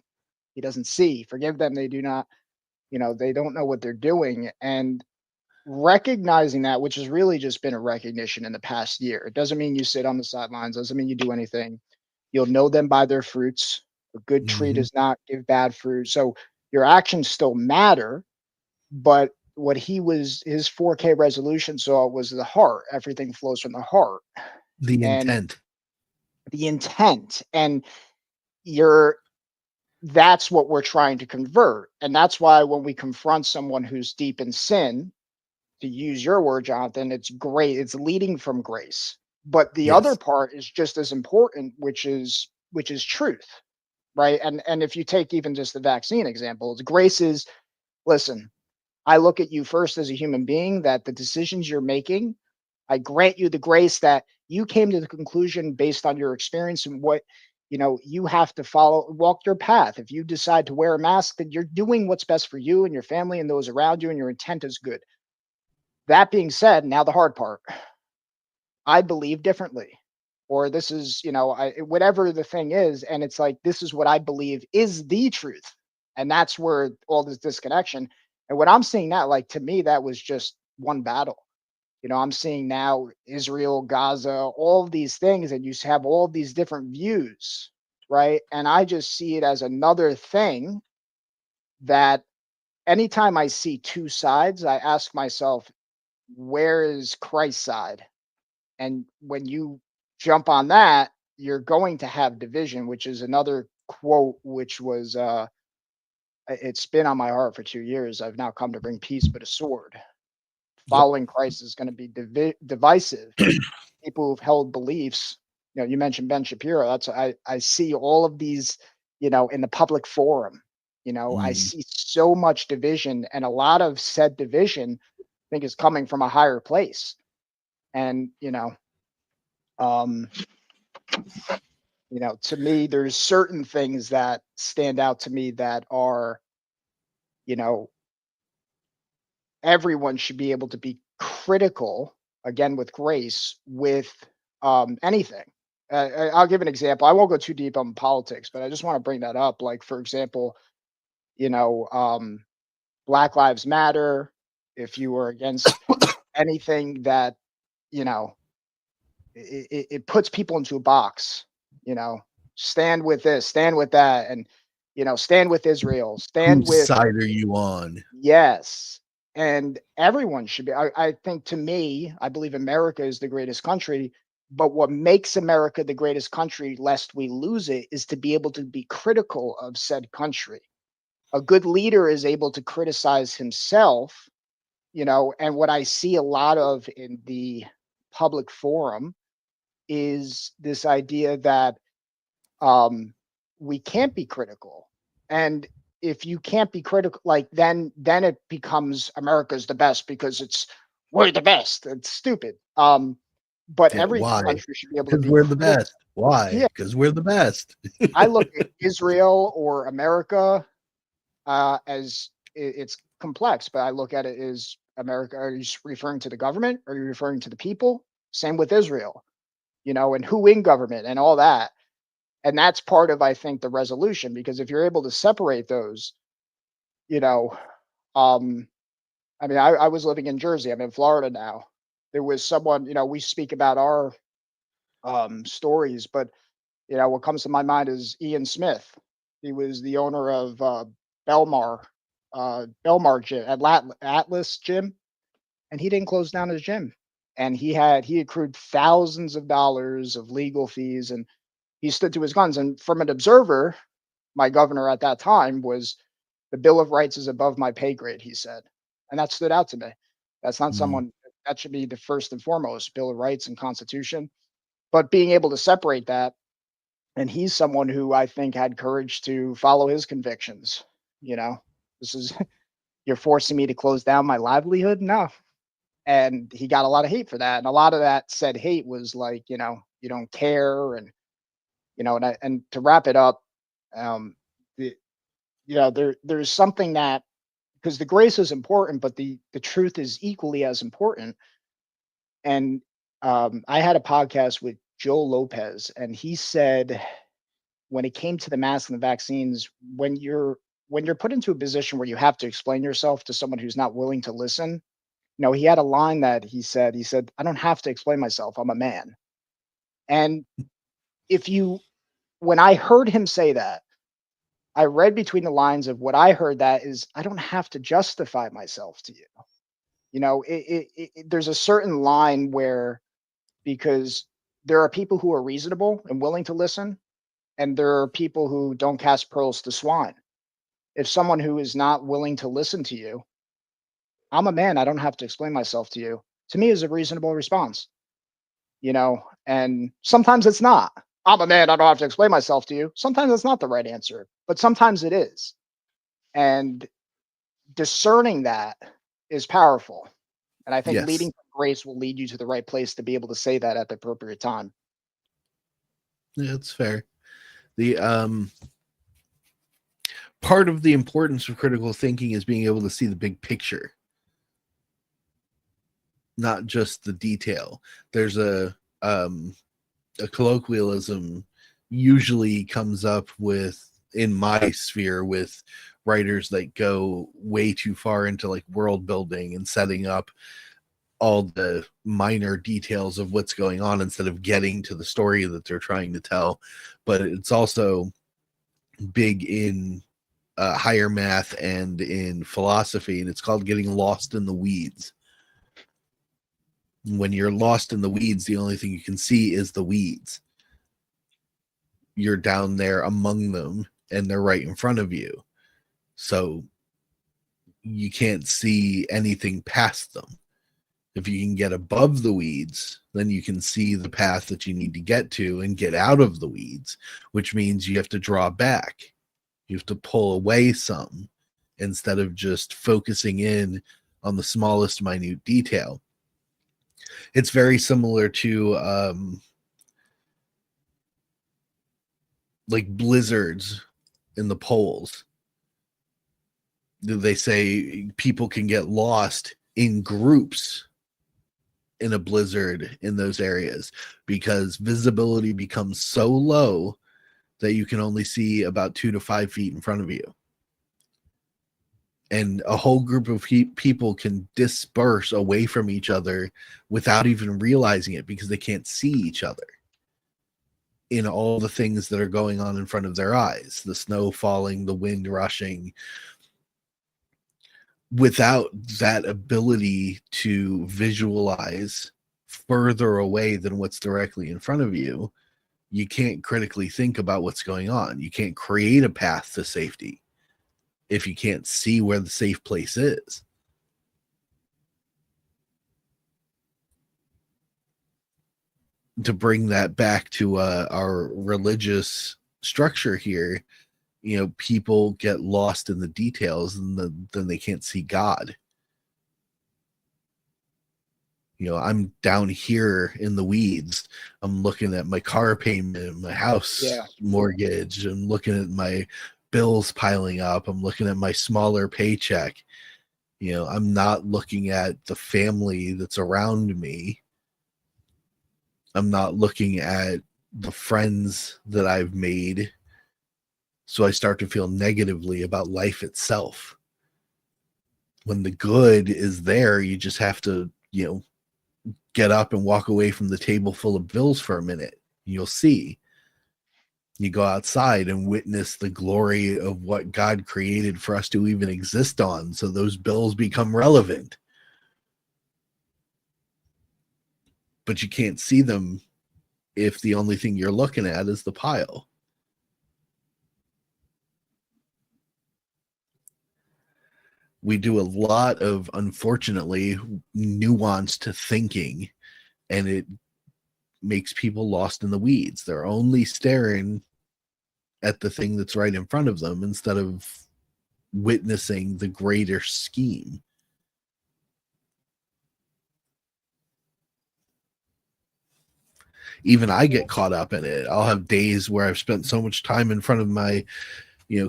he doesn't see. Forgive them, they do not, they don't know what they're doing. And recognizing that, which has really just been a recognition in the past year. It doesn't mean you sit on the sidelines, doesn't mean you do anything. You'll know them by their fruits. A good tree Mhm. does not give bad fruit. So your actions still matter, but what his 4K resolution saw was the heart. Everything flows from the heart The and intent. the intent. And you're that's what we're trying to convert. And that's why when we confront someone who's deep in sin, to use your word, Jonathan, it's great. It's leading from grace. But the other Yes. part is just as important, which is truth, right? And if you take even just the vaccine example, it's grace is listen, I look at you first as a human being that the decisions you're making, I grant you the grace that you came to the conclusion based on your experience and what you have to walk your path. If you decide to wear a mask, then you're doing what's best for you and your family and those around you, and your intent is good. That being said, now the hard part. I believe differently. Or this is, whatever the thing is, and it's like this is what I believe is the truth. And that's where all this disconnection. And what I'm seeing now, like to me, that was just one battle. I'm seeing now Israel, Gaza, all of these things, and you have all these different views, right? And I just see it as another thing that anytime I see two sides, I ask myself, where is Christ's side? And when you jump on that, you're going to have division, which is another quote, which was, it's been on my heart for 2 years. I've now come to bring peace, but a sword. Yep. Following Christ is going to be divisive. People who've held beliefs, you mentioned Ben Shapiro. I see all of these, in the public forum. I Mhm. see so much division, and a lot of said division, I think, is coming from a higher place. And um, to me, there's certain things that stand out to me that are, you know, everyone should be able to be critical, again, with grace, with anything. I'll give an example. I won't go too deep on politics, but I just want to bring that up. Like, for example, you know, um, Black Lives Matter. If you were against anything that, you know, it puts people into a box, you know, stand with this, stand with that, and, stand with Israel, stand Whose with, side are you on? yes. And everyone should be. I think to me, I believe America is the greatest country. But what makes America the greatest country, lest we lose it, is to be able to be critical of said country. A good leader is able to criticize himself, and what I see a lot of in the public forum is this idea that um, we can't be critical. And if you can't be critical, like then it becomes America's the best because we're the best. It's stupid. But Yeah, every why? country should be able to Because be we're the critical. best. Why? Yeah, Because we're the best. I look at Israel or America as it's complex, but I look at it as America. Are you referring to the government? Are you referring to the people? Same with Israel, and who in government and all that. And that's part of, I think, the resolution, because if you're able to separate those, you know, um, I mean, I was living in Jersey. I'm in Florida now. There was someone, we speak about our stories, but what comes to my mind is Ian Smith. He was the owner of Belmar, Belmar Gym, Atlas Gym, and he didn't close down his gym. And he accrued thousands of dollars of legal fees, and he stood to his guns. And from an observer, my governor at that time was, the Bill of Rights is above my pay grade, he said. And that stood out to me. That's not Mm. someone that should be the first and foremost, Bill of Rights and Constitution. But being able to separate that, and he's someone who I think had courage to follow his convictions. This is, you're forcing me to close down my livelihood? No. And he got a lot of hate for that. And a lot of that said hate was like, you don't care. And, and to wrap it up, there's something that, because the grace is important, but the truth is equally as important. And I had a podcast with Joe Lopez, and he said, when it came to the mask and the vaccines, when you're put into a position where you have to explain yourself to someone who's not willing to listen, he had a line that he said, I don't have to explain myself. I'm a man. And when I heard him say that, I read between the lines of what I heard, that is, I don't have to justify myself to you. There's a certain line where, because there are people who are reasonable and willing to listen, and there are people who don't cast pearls to swine. If someone who is not willing to listen to you, I'm a man, I don't have to explain myself to you, to me is a reasonable response. And sometimes it's not. I'm a man, I don't have to explain myself to you. Sometimes it's not the right answer, but sometimes it is. And discerning that is powerful. And I think Yes. leading from grace will lead you to the right place to be able to say that at the appropriate time. Yeah, it's fair. The part of the importance of critical thinking is being able to see the big picture, not just the detail. There's a colloquialism usually comes up with, in my sphere, with writers that go way too far into like world building and setting up all the minor details of what's going on instead of getting to the story that they're trying to tell. But it's also big in higher math and in philosophy, and it's called getting lost in the weeds. When you're lost in the weeds, the only thing you can see is the weeds. You're down there among them, and they're right in front of you. So you can't see anything past them. If you can get above the weeds, then you can see the path that you need to get to and get out of the weeds, which means you have to draw back. You have to pull away some instead of just focusing in on the smallest minute detail. It's very similar to like blizzards in the poles. They say people can get lost in groups in a blizzard in those areas because visibility becomes so low that you can only see about 2 to 5 feet in front of you. And a whole group of people can disperse away from each other without even realizing it because they can't see each other in all the things that are going on in front of their eyes, the snow falling, the wind rushing. Without that ability to visualize further away than what's directly in front of you, you can't critically think about what's going on. You can't create a path to safety if you can't see where the safe place is. To bring that back to our religious structure here, people get lost in the details and then they can't see God. I'm down here in the weeds. I'm looking at my car payment, my house mortgage. I'm looking at my bills piling up. I'm looking at my smaller paycheck. I'm not looking at the family that's around me. I'm not looking at the friends that I've made. So I start to feel negatively about life itself. When the good is there, you just have to, get up and walk away from the table full of bills for a minute. You'll see. You go outside and witness the glory of what God created for us to even exist on. So those bills become relevant. But you can't see them if the only thing you're looking at is the pile. We do a lot of, unfortunately, nuanced thinking, and it makes people lost in the weeds. They're only staring at the thing that's right in front of them instead of witnessing the greater scheme. Even I get caught up in it. I'll have days where I've spent so much time in front of my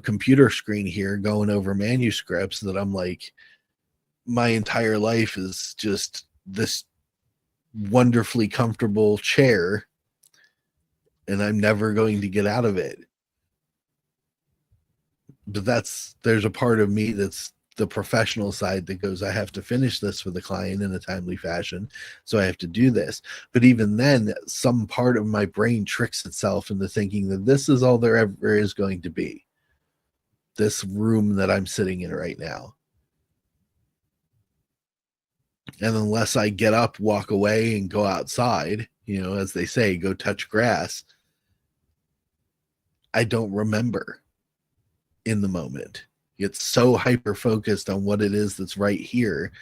computer screen here going over manuscripts that I'm like, my entire life is just this wonderfully comfortable chair and I'm never going to get out of it. But there's a part of me that's the professional side that goes, I have to finish this for the client in a timely fashion, so I have to do this. But even then, some part of my brain tricks itself into thinking that this is all there ever is going to be. This room that I'm sitting in right now. And unless I get up, walk away, and go outside, as they say, go touch grass, I don't remember in the moment. It's so hyper focused on what it is that's right here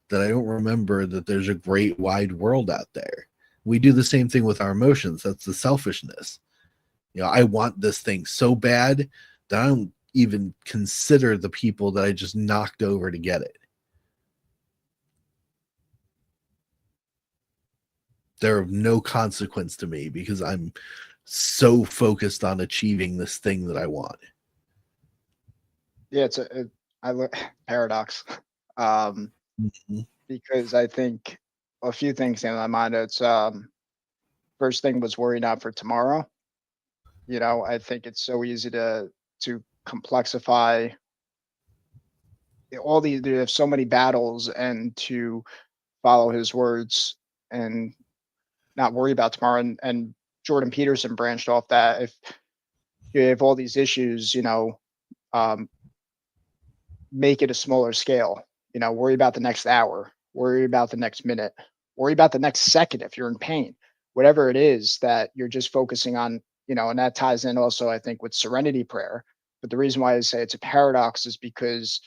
that I don't remember that there's a great wide world out there. We do the same thing with our emotions. That's the selfishness. I want this thing so bad that I don't even consider the people that I just knocked over to get it. They're of no consequence to me because I'm so focused on achieving this thing that I want. Yeah, it's I look paradox. Because I think a few things in my mind. It's first thing was worry not for tomorrow. I think it's so easy to complexify all these. There's so many battles, and to follow his words and not worry about tomorrow. And Jordan Peterson branched off that. If you have all these issues, make it a smaller scale. Worry about the next hour, worry about the next minute, worry about the next second if you're in pain, whatever it is that you're just focusing on, and that ties in also, I think, with serenity prayer. But the reason why I say it's a paradox is because,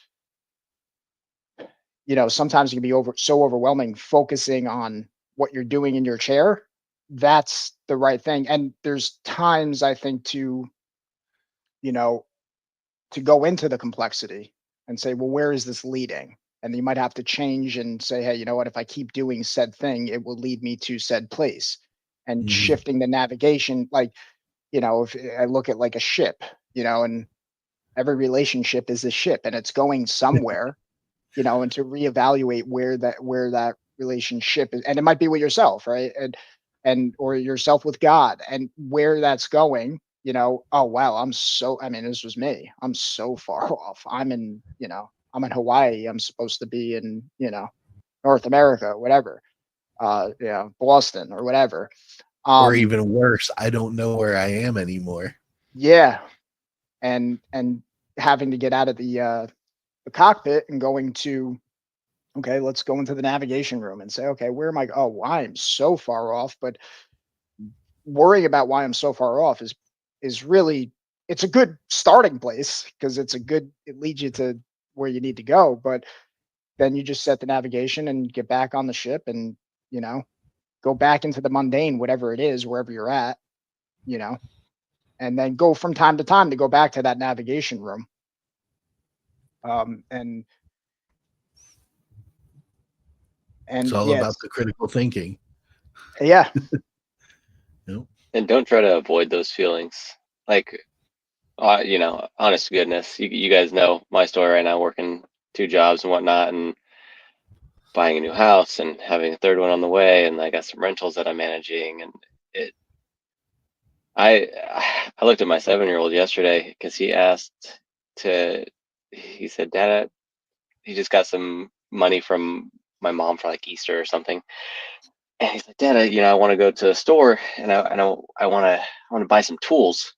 sometimes it can be so overwhelming focusing on what you're doing in your chair. That's the right thing. And there's times I think to go into the complexity and say, well, where is this leading? And you might have to change and say, hey, you know what? If I keep doing said thing, it will lead me to said place. And shifting the navigation, like, if I look at like a ship, and every relationship is a ship and it's going somewhere, and to reevaluate where that relationship is. And it might be with yourself, right? And or yourself with God, and where that's going. Oh wow, this was me. I'm so far off. I'm in Hawaii. I'm supposed to be in, North America, whatever. Boston or whatever. Or even worse, I don't know where I am anymore. Yeah. And having to get out of the cockpit and going to, okay, let's go into the navigation room and say, okay, where am I? Oh, I'm so far off. But worrying about why I'm so far off is really, it's a good starting place because it leads you to where you need to go. But then you just set the navigation and get back on the ship and, go back into the mundane, whatever it is, wherever you're at, and then go from time to time to go back to that navigation room. And it's all about the critical thinking. Yeah. And don't try to avoid those feelings. Like, honest to goodness, you guys know my story right now, working 2 jobs and whatnot, and buying a new house and having a 3rd one on the way. And I got some rentals that I'm managing, and I I looked at my 7-year-old yesterday because he said, Dad, he just got some money from my mom for like Easter or something. And he's like, Dad, I want to go to the store and I want to buy some tools.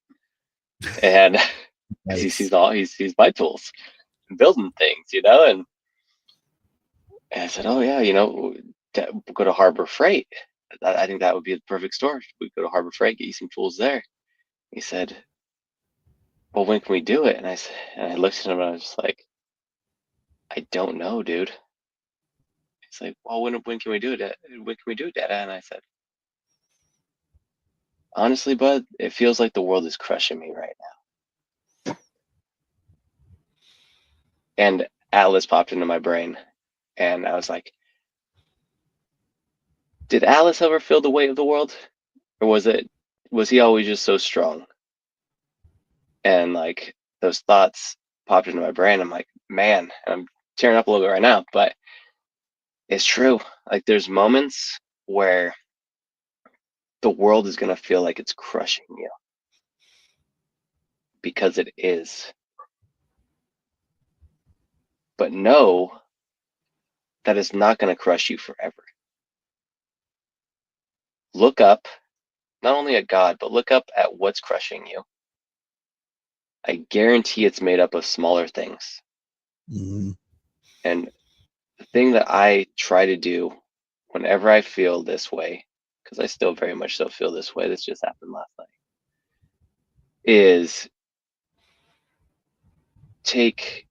And because he sees he's buy tools and building things, and I said, oh yeah, go to Harbor Freight. I think that would be the perfect store. We go to Harbor Freight, get you some tools there. He said, well, when can we do it? And I looked at him and I was just like, I don't know, dude. He's like, well, when can we do it? When can we do it, Dada? And I said, honestly, bud, it feels like the world is crushing me right now. And Atlas popped into my brain, and I was like, did Atlas ever feel the weight of the world, or was he always just so strong? And like those thoughts popped into my brain. I'm like, man, I'm tearing up a little bit right now, but it's true. Like there's moments where the world is going to feel like it's crushing you, because it is. But know that it's not going to crush you forever. Look up, not only at God, but look up at what's crushing you. I guarantee it's made up of smaller things. Mm-hmm. And the thing that I try to do whenever I feel this way, because I still very much so feel this way, this just happened last night, is take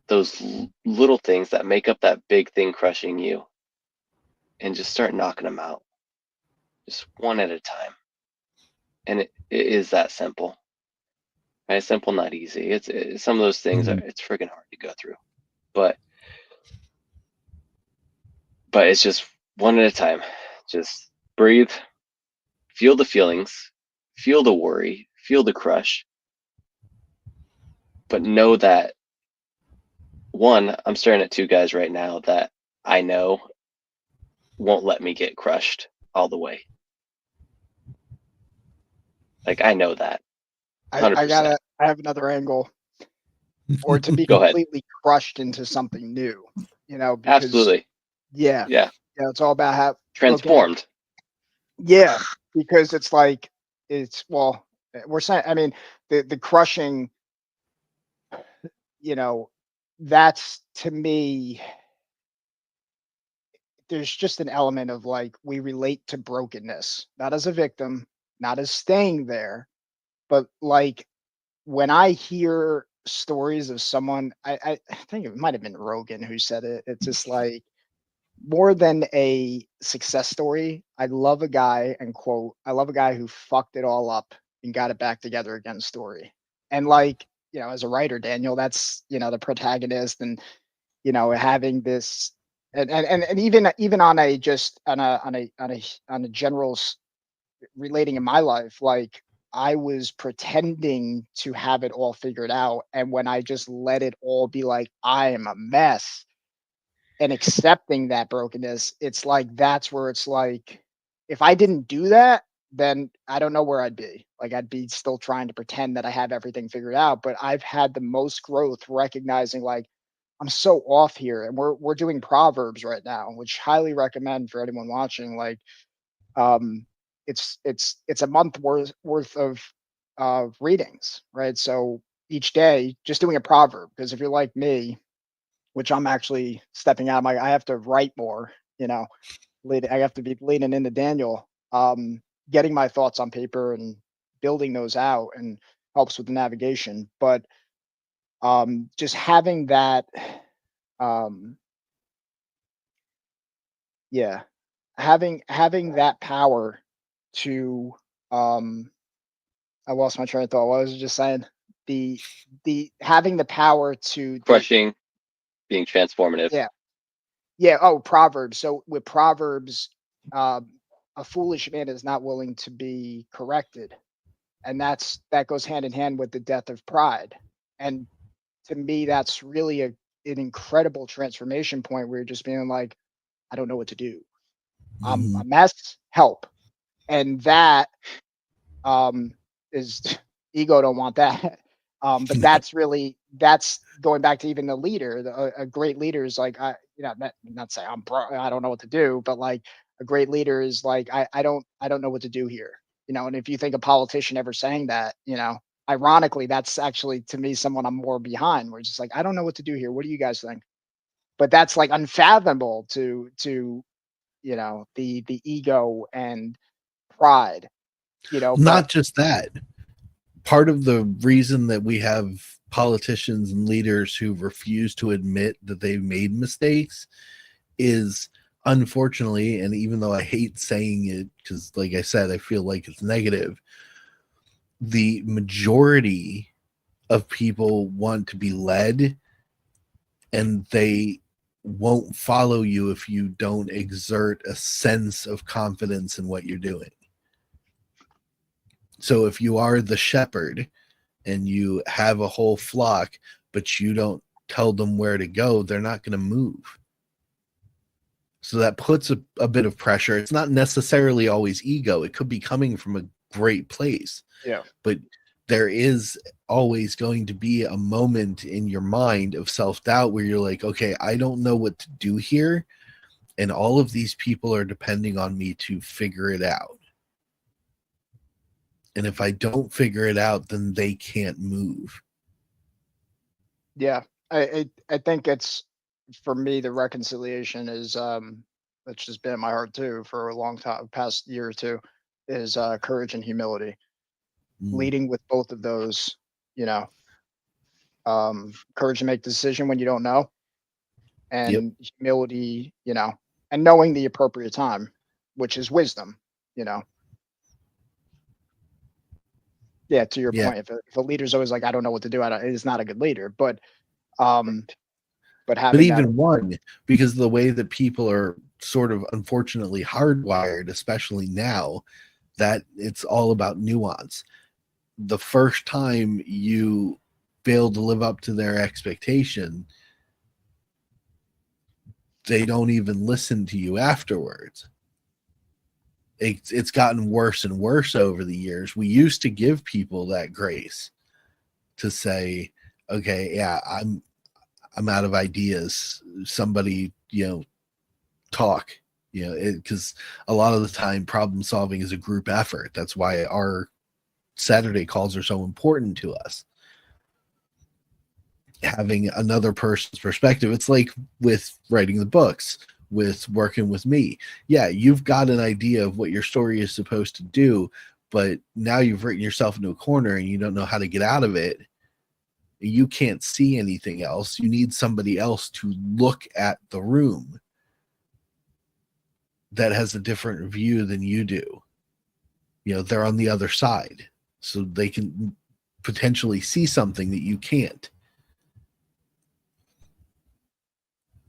those little things that make up that big thing crushing you and just start knocking them out, just one at a time. And it is that simple. Right? Simple, not easy. It's some of those things Mhm. it's freaking hard to go through, but it's just one at a time. Just breathe, feel the feelings, feel the worry, feel the crush, but know that one, I'm staring at two guys right now that I know won't let me get crushed all the way. Like I know that. 100%. I have another angle, or to be Go ahead. completely crushed into something new, because Absolutely. yeah, Yeah. it's all about how Transformed. Yeah, because it's like we're saying. I mean, the crushing, that's to me. There's just an element of like we relate to brokenness, not as a victim, not as staying there, but like when I hear stories of someone, I think it might have been Rogan who said it. It's just like more than a success story. I love a guy and quote, I love a guy who fucked it all up and got it back together again story. And like, as a writer, Daniel, that's, the protagonist and, having this and even on a just on a general relating in my life, like I was pretending to have it all figured out. And when I just let it all be like, I am a mess and accepting that brokenness, it's like, that's where it's like, if I didn't do that, then I don't know where I'd be. Like I'd be still trying to pretend that I have everything figured out. But I've had the most growth recognizing like, I'm so off here. And we're doing Proverbs right now, which highly recommend for anyone watching. Like, um, it's a month worth of readings, right? So each day, just doing a proverb. Because if you're like me, which I'm actually stepping out, I have to write more. I have to be leaning into Daniel, getting my thoughts on paper and building those out, and helps with the navigation. But just having that, um, yeah, having that power to I lost my train of thought. What was I just saying? The having the power to Crushing, being transformative. yeah. Yeah. Oh, Proverbs. So with Proverbs, um, a foolish man is not willing to be corrected, and that goes hand in hand with the death of pride. And to me, that's really an incredible transformation point where you're just being like, I don't know what to do. I'm Mhm. a mess. Help. And that is ego don't want that. But that's going back to even the leader. A great leader is like, not say I don't know what to do, but like a great leader is like, I don't know what to do here. And if you think a politician ever saying that, ironically, that's actually to me someone I'm more behind. Where it's just like, I don't know what to do here. What do you guys think? But that's like unfathomable to the ego and pride. But Not just that. Part of the reason that we have politicians and leaders who refuse to admit that they've made mistakes is, unfortunately, and even though I hate saying it because, like I said, I feel like it's negative, the majority of people want to be led, and they won't follow you if you don't exert a sense of confidence in what you're doing. So if you are the shepherd and you have a whole flock, but you don't tell them where to go, they're not going to move. So that puts a bit of pressure. It's not necessarily always ego. It could be coming from a great place. Yeah. But there is always going to be a moment in your mind of self-doubt where you're like, okay, I don't know what to do here. And all of these people are depending on me to figure it out. And if I don't figure it out, then they can't move. Yeah, I think it's, for me, the reconciliation is that's just been in my heart too for a long time, past year or two, is courage and humility. Leading with both of those, courage to make the decision when you don't know, and humility, and knowing the appropriate time, which is wisdom. Yeah, to your point, if a leader's always like, I don't know what to do, it's not a good leader. But having even one, because of the way that people are sort of unfortunately hardwired, especially now, that it's all about nuance. The first time you fail to live up to their expectation, they don't even listen to you afterwards. It's gotten worse and worse over the years. We used to give people that grace to say, okay, yeah, I'm out of ideas. Somebody, talk, because a lot of the time problem solving is a group effort. That's why our Saturday calls are so important to us. Having another person's perspective. It's like with writing the books, with working with me. Yeah, you've got an idea of what your story is supposed to do, but now you've written yourself into a corner and you don't know how to get out of it. You can't see anything else. You need somebody else to look at the room that has a different view than you do. They're on the other side, so they can potentially see something that you can't.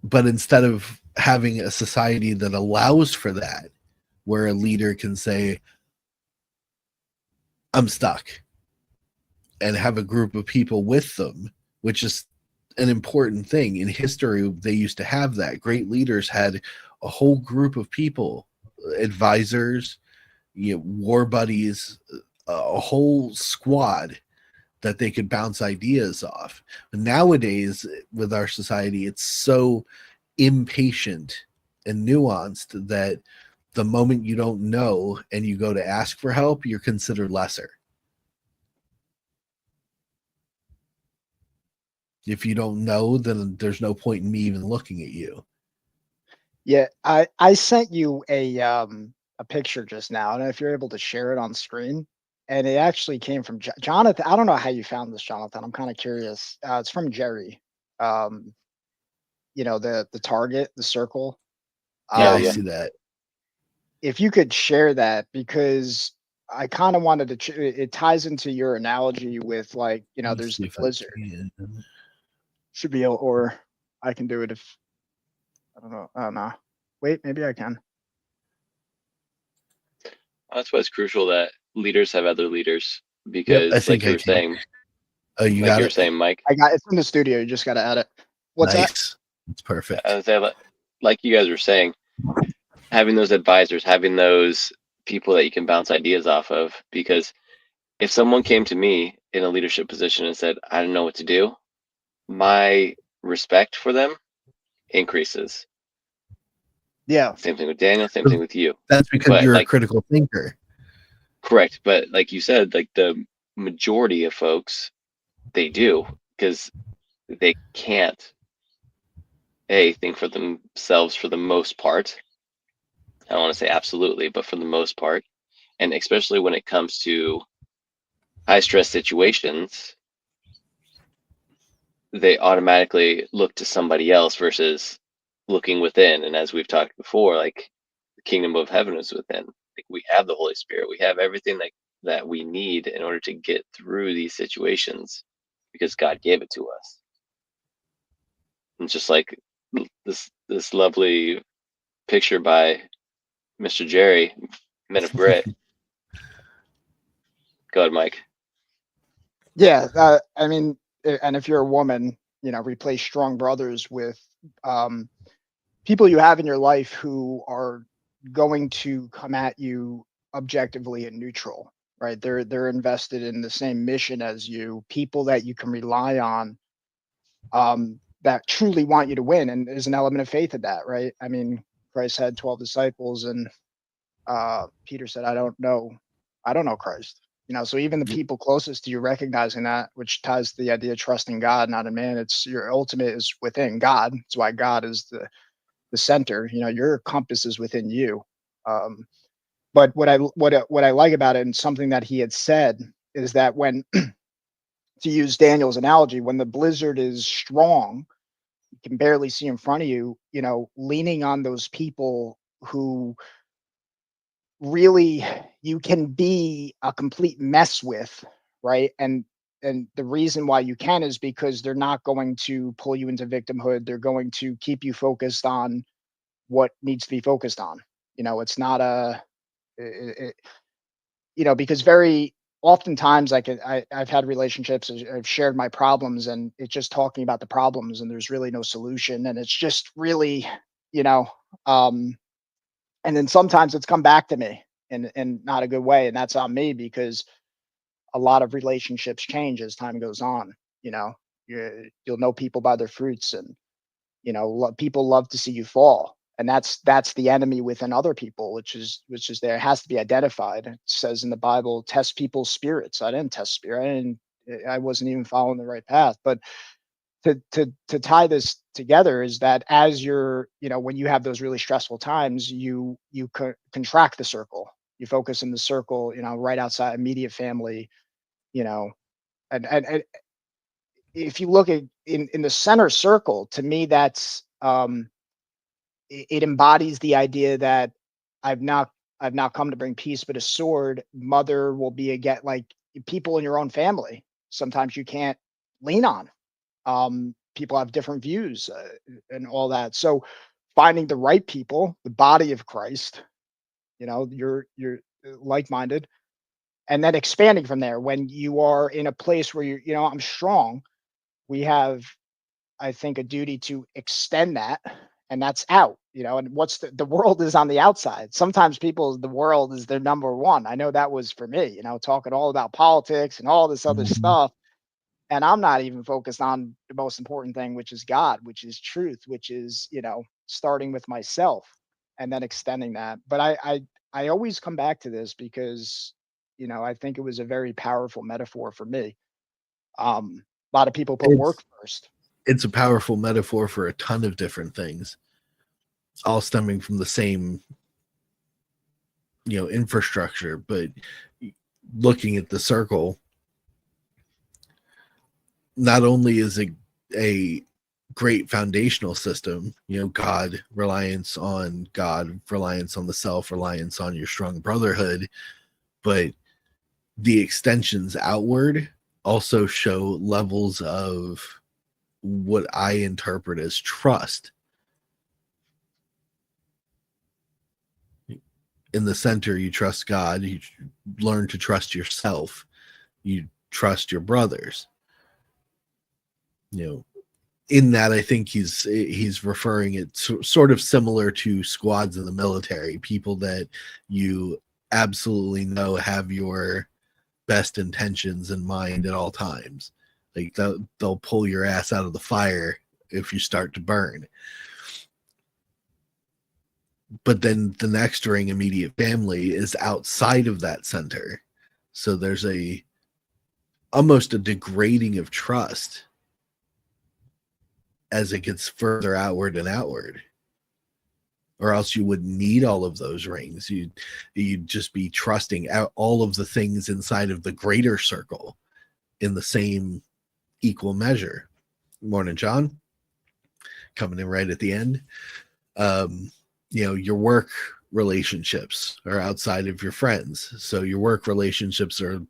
But instead of having a society that allows for that, where a leader can say, I'm stuck, and have a group of people with them, which is an important thing. In history, they used to have that. Great leaders had a whole group of people, advisors, war buddies, a whole squad that they could bounce ideas off. But nowadays, with our society, it's so impatient and nuanced that the moment you don't know and you go to ask for help, you're considered lesser. If you don't know, then there's no point in me even looking at you. Yeah, I sent you a picture just now, and if you're able to share it on screen, and it actually came from Jonathan. I don't know how you found this, Jonathan. I'm kind of curious. It's from Jerry. The target, the circle. Yeah, I see that. If you could share that, because I kind of wanted to. It ties into your analogy with, like, there's the blizzard. Should be able, or I can do it if I don't know. Oh no, wait, maybe I can. That's why it's crucial that leaders have other leaders, because, I think like you were saying, oh, you got it. Saying, Mike. I got it's in the studio. You just got to add it. What's nice. that? It's perfect. I was saying, like you guys were saying, having those advisors, having those people that you can bounce ideas off of, because if someone came to me in a leadership position and said, I don't know what to do, my respect for them increases. Yeah. Same thing with Daniel, same thing with you. That's because But you're a like, critical thinker. correct. But like you said, like the majority of folks, they do, because they can't think for themselves for the most part. I don't want to say absolutely, but for the most part. And especially when it comes to high stress situations, they automatically look to somebody else versus looking within. And as we've talked before, like the kingdom of heaven is within. Like we have the Holy Spirit. We have everything that we need in order to get through these situations because God gave it to us. And just like this lovely picture by Mr. Jerry, Men of Grit. Go ahead, Mike. Yeah. I mean, and if you're a woman, you know, replace strong brothers with people you have in your life who are going to come at you objectively and neutral, right? They're invested in the same mission as you, people that you can rely on, that truly want you to win. And there's an element of faith in that, right? I mean, Christ had 12 disciples, and Peter said, I don't know Christ. You know, so even the people closest to you recognizing that, which ties to the idea of trusting God, not in man. It's your ultimate is within God. That's why God is the center. You know, your compass is within you. But what I like about it, and something that he had said, is that when to use Daniel's analogy, when the blizzard is strong, you can barely see in front of you, you know, leaning on those people who really you can be a complete mess with, right? And the reason why you can is because they're not going to pull you into victimhood. They're going to keep you focused on what needs to be focused on. You know, it's not you know, because very oftentimes I've had relationships, I've shared my problems, and it's just talking about the problems, and there's really no solution, and it's just really, you know, and then sometimes it's come back to me in not a good way, and that's on me, because a lot of relationships change as time goes on. You know, you'll know people by their fruits, and you know, people love to see you fall, and that's the enemy within other people, which is there. It has to be identified. It says in the Bible, test people's spirits. I didn't test spirit. I wasn't even following the right path. But to tie this together is that as you're, you know, when you have those really stressful times, you contract the circle. You focus in the circle, you know, right outside immediate family, you know, and if you look at in the center circle, to me, that's it embodies the idea that I've not come to bring peace, but a sword. Mother will be like people in your own family. Sometimes you can't lean on. People have different views, and all that. So finding the right people, the body of Christ, you know, you're like-minded, and then expanding from there. When you are in a place where you know, I'm strong, we have, I think, a duty to extend that, and that's out, you know. And what's the world is on the outside. Sometimes the world is their number one. I know that was for me, you know, talking all about politics and all this other Mhm. stuff. And I'm not even focused on the most important thing, which is God, which is truth, which is, you know, starting with myself and then extending that. But I always come back to this because, you know, I think it was a very powerful metaphor for me. A lot of people put work It's first. it's a powerful metaphor for a ton of different things, all stemming from the same, you know, infrastructure. But looking at the circle, not only is it a great foundational system, you know, God, reliance on God, reliance on the self, reliance on your strong brotherhood, but the extensions outward also show levels of what I interpret as trust. In the center, you trust God, you learn to trust yourself, you trust your brothers. You know, in that, I think he's referring it sort of similar to squads in the military, people that you absolutely know have your best intentions in mind at all times. Like they'll pull your ass out of the fire if you start to burn. But then the next ring, immediate family, is outside of that center. So there's almost a degrading of trust as it gets further outward and outward. Or else you wouldn't need all of those rings. You'd just be trusting out all of the things inside of the greater circle in the same equal measure. Morning, John. Coming in right at the end. Your work relationships are outside of your friends. So your work relationships are,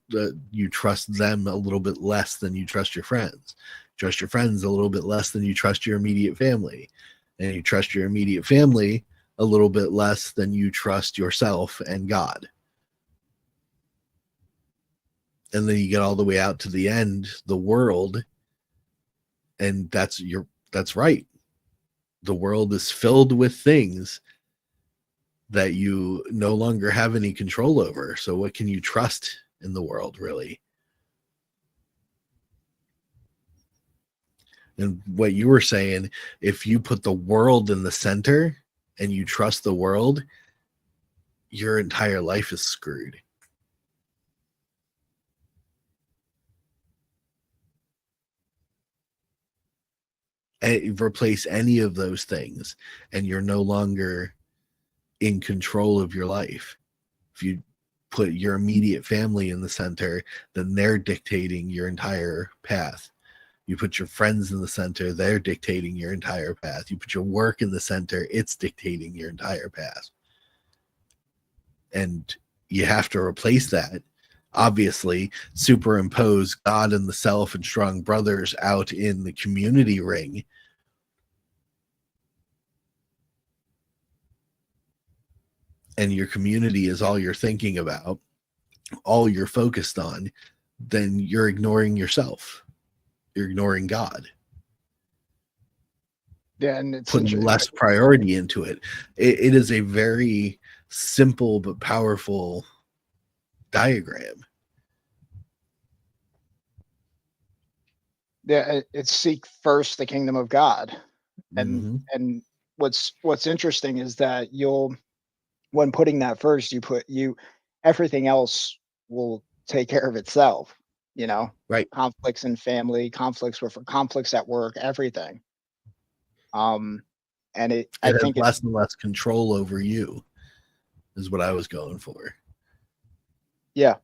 you trust them a little bit less than you trust your friends. Trust your friends a little bit less than you trust your immediate family. And you trust your immediate family a little bit less than you trust yourself and God. And then you get all the way out to the end, the world. And that's right. The world is filled with things that you no longer have any control over. So what can you trust in the world, really? And what you were saying, if you put the world in the center and you trust the world, your entire life is screwed. And replace any of those things, and you're no longer in control of your life. If you put your immediate family in the center, then they're dictating your entire path. You put your friends in the center, they're dictating your entire path. You put your work in the center, it's dictating your entire path. And you have to replace that. Obviously, superimpose God and the self and strong brothers out in the community ring. And your community is all you're thinking about, all you're focused on, then you're ignoring yourself. You're ignoring God. Yeah, and it's putting less priority into it. It is a very simple but powerful diagram. Yeah, it's seek first the kingdom of God. And what's interesting is that when putting that first, everything else will take care of itself, Right. Conflicts in family, conflicts at work, everything. I think less and less control over you is what I was going for. Yeah.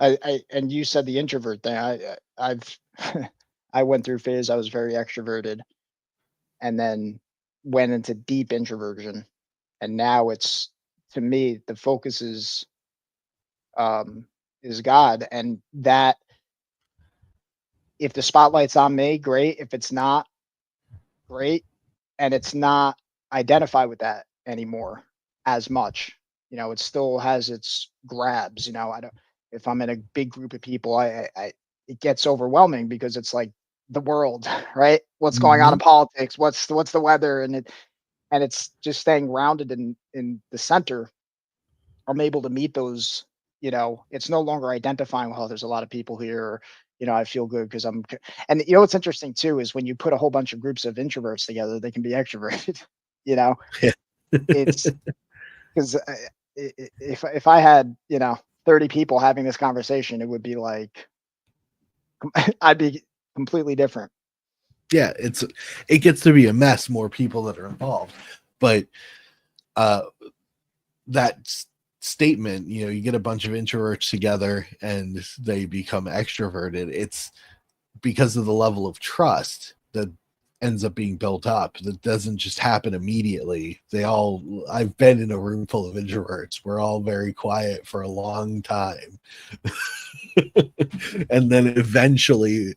And you said the introvert thing. I went through phase. I was very extroverted and then went into deep introversion. And now it's, to me, the focus is God, and that if the spotlight's on me, great. If it's not, great. And it's not identified with that anymore as much. It still has its grabs. If I'm in a big group of people, it gets overwhelming because it's like the world, right? What's going on in politics? What's the weather? And it's just staying grounded in the center. I'm able to meet those, it's no longer identifying, well, there's a lot of people here, or, I feel good because and what's interesting too, is when you put a whole bunch of groups of introverts together, they can be extroverted, Yeah. It's because if I had, 30 people having this conversation, it would be like, I'd be completely different. Yeah, it gets to be a mess, more people that are involved. But that statement, you get a bunch of introverts together and they become extroverted. It's because of the level of trust that ends up being built up. That doesn't just happen immediately. I've been in a room full of introverts. We're all very quiet for a long time. And then eventually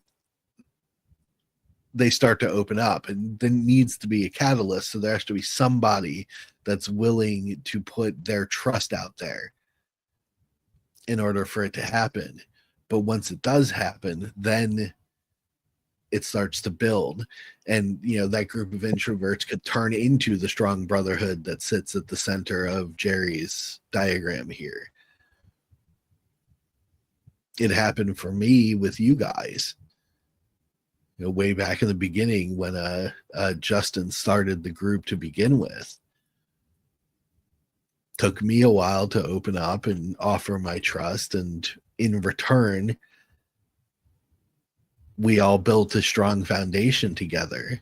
they start to open up, and there needs to be a catalyst. So there has to be somebody that's willing to put their trust out there in order for it to happen. But once it does happen, then it starts to build. And, that group of introverts could turn into the strong brotherhood that sits at the center of Jerry's diagram here. it happened for me with you guys. Way back in the beginning when Justin started the group to begin with. Took me a while to open up and offer my trust, and in return, we all built a strong foundation together.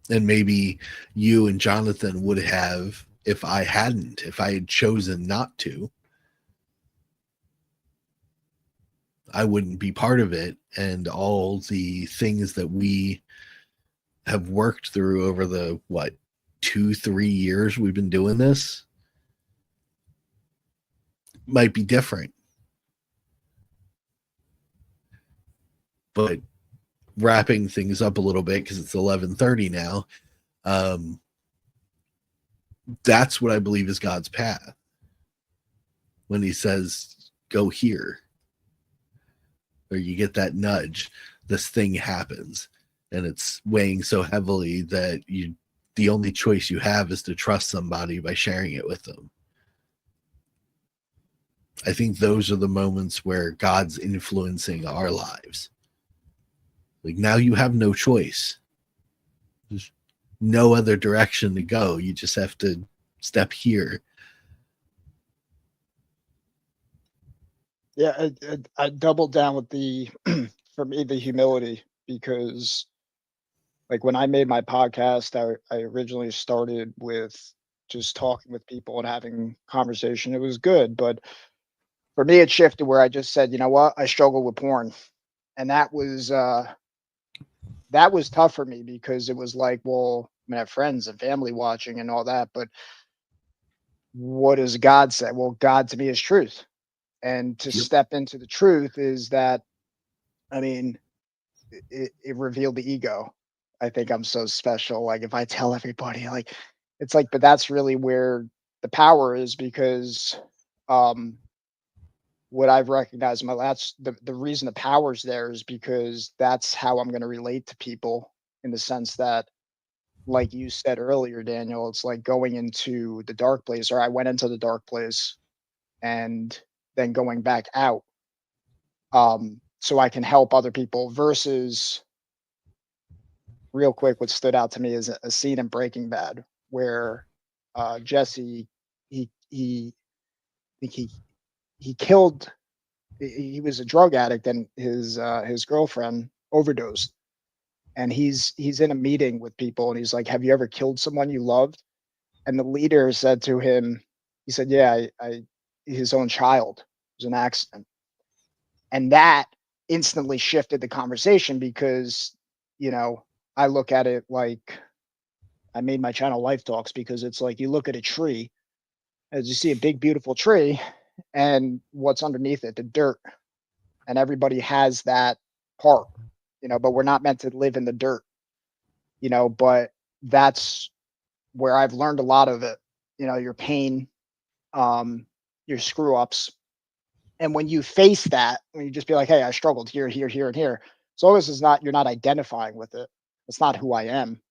And maybe you and Jonathan would have if I had chosen not to. I wouldn't be part of it, and all the things that we have worked through over the 2-3 years we've been doing this might be different. But wrapping things up a little bit, because it's 11:30 now, that's what I believe is God's path. When he says, go here, or you get that nudge, this thing happens, and it's weighing so heavily that the only choice you have is to trust somebody by sharing it with them. I think those are the moments where God's influencing our lives. Like, now you have no choice. There's no other direction to go. You just have to step here. Yeah, I doubled down with for me, the humility, because like when I made my podcast, I originally started with just talking with people and having conversation. It was good, but for me, it shifted where I just said, you know what, I struggle with porn, and that was tough for me, because it was like, well, I have friends and family watching and all that, but what does God say? Well, God to me is truth. And to step into the truth is that, I mean, it revealed the ego. I think I'm so special. Like, if I tell everybody, like, it's like, but that's really where the power is, because what I've recognized, the reason the power's there is because that's how I'm going to relate to people, in the sense that, like you said earlier, Daniel, it's like going into the dark place, or I went into the dark place and then going back out, so I can help other people. Versus, real quick, what stood out to me is a scene in Breaking Bad where Jesse, he killed, he was a drug addict, and his girlfriend overdosed, and he's in a meeting with people, and he's like, have you ever killed someone you loved? And the leader said to him, he said, yeah, I his own child. It was an accident. And that instantly shifted the conversation, because, I look at it like, I made my channel Life Talks, because it's like, you look at a tree, as you see a big, beautiful tree, and what's underneath it, the dirt. And everybody has that part, but we're not meant to live in the dirt, but that's where I've learned a lot of it, your pain, your screw ups. And when you face that, when you just be like, hey, I struggled here, here, here, and here. So long as you're not identifying with it. It's not who I am.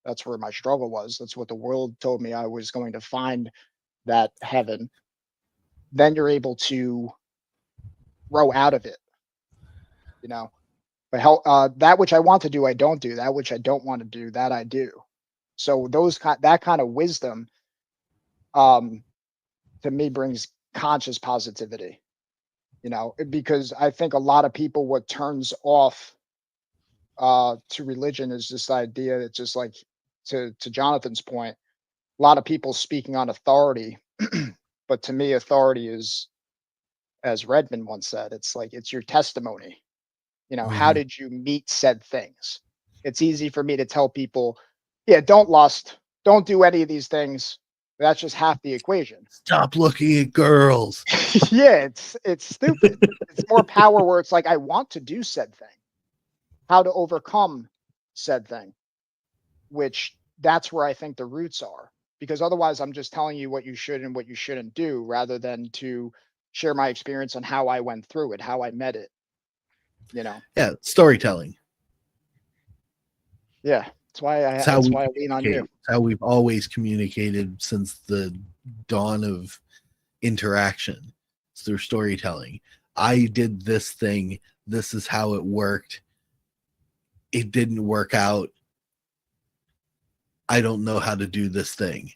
That's where my struggle was. That's what the world told me I was going to find, that heaven. Then you're able to grow out of it, But that which I want to do, I don't do. That which I don't want to do, that I do. So that kind of wisdom, to me, brings conscious positivity. Because I think a lot of people, what turns off to religion is this idea that, just like to Jonathan's point, a lot of people speaking on authority. But to me, authority is, as Redmond once said, it's like, it's your testimony. How did you meet said things? It's easy for me to tell people, yeah, don't lust, don't do any of these things. That's just half the equation. Stop looking at girls. Yeah, it's stupid. It's more power where it's like, I want to do said thing, how to overcome said thing, which that's where I think the roots are. Because otherwise, I'm just telling you what you should and what you shouldn't do, rather than to share my experience on how I went through it, how I met it. Yeah, storytelling. Yeah, that's why I lean on you. It's how we've always communicated since the dawn of interaction. It's through storytelling. I did this thing. This is how it worked. It didn't work out. I don't know how to do this thing.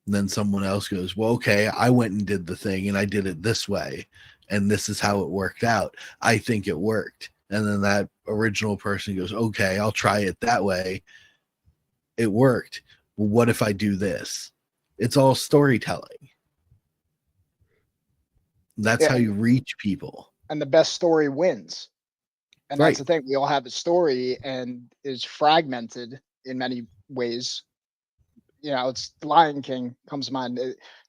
And then someone else goes, well, okay, I went and did the thing and I did it this way. And this is how it worked out. I think it worked. And then that original person goes, okay, I'll try it that way. It worked. Well, what if I do this? It's all storytelling. That's how you reach people. And the best story wins. And that's the thing. We all have a story and is fragmented in many ways. It's Lion King comes to mind.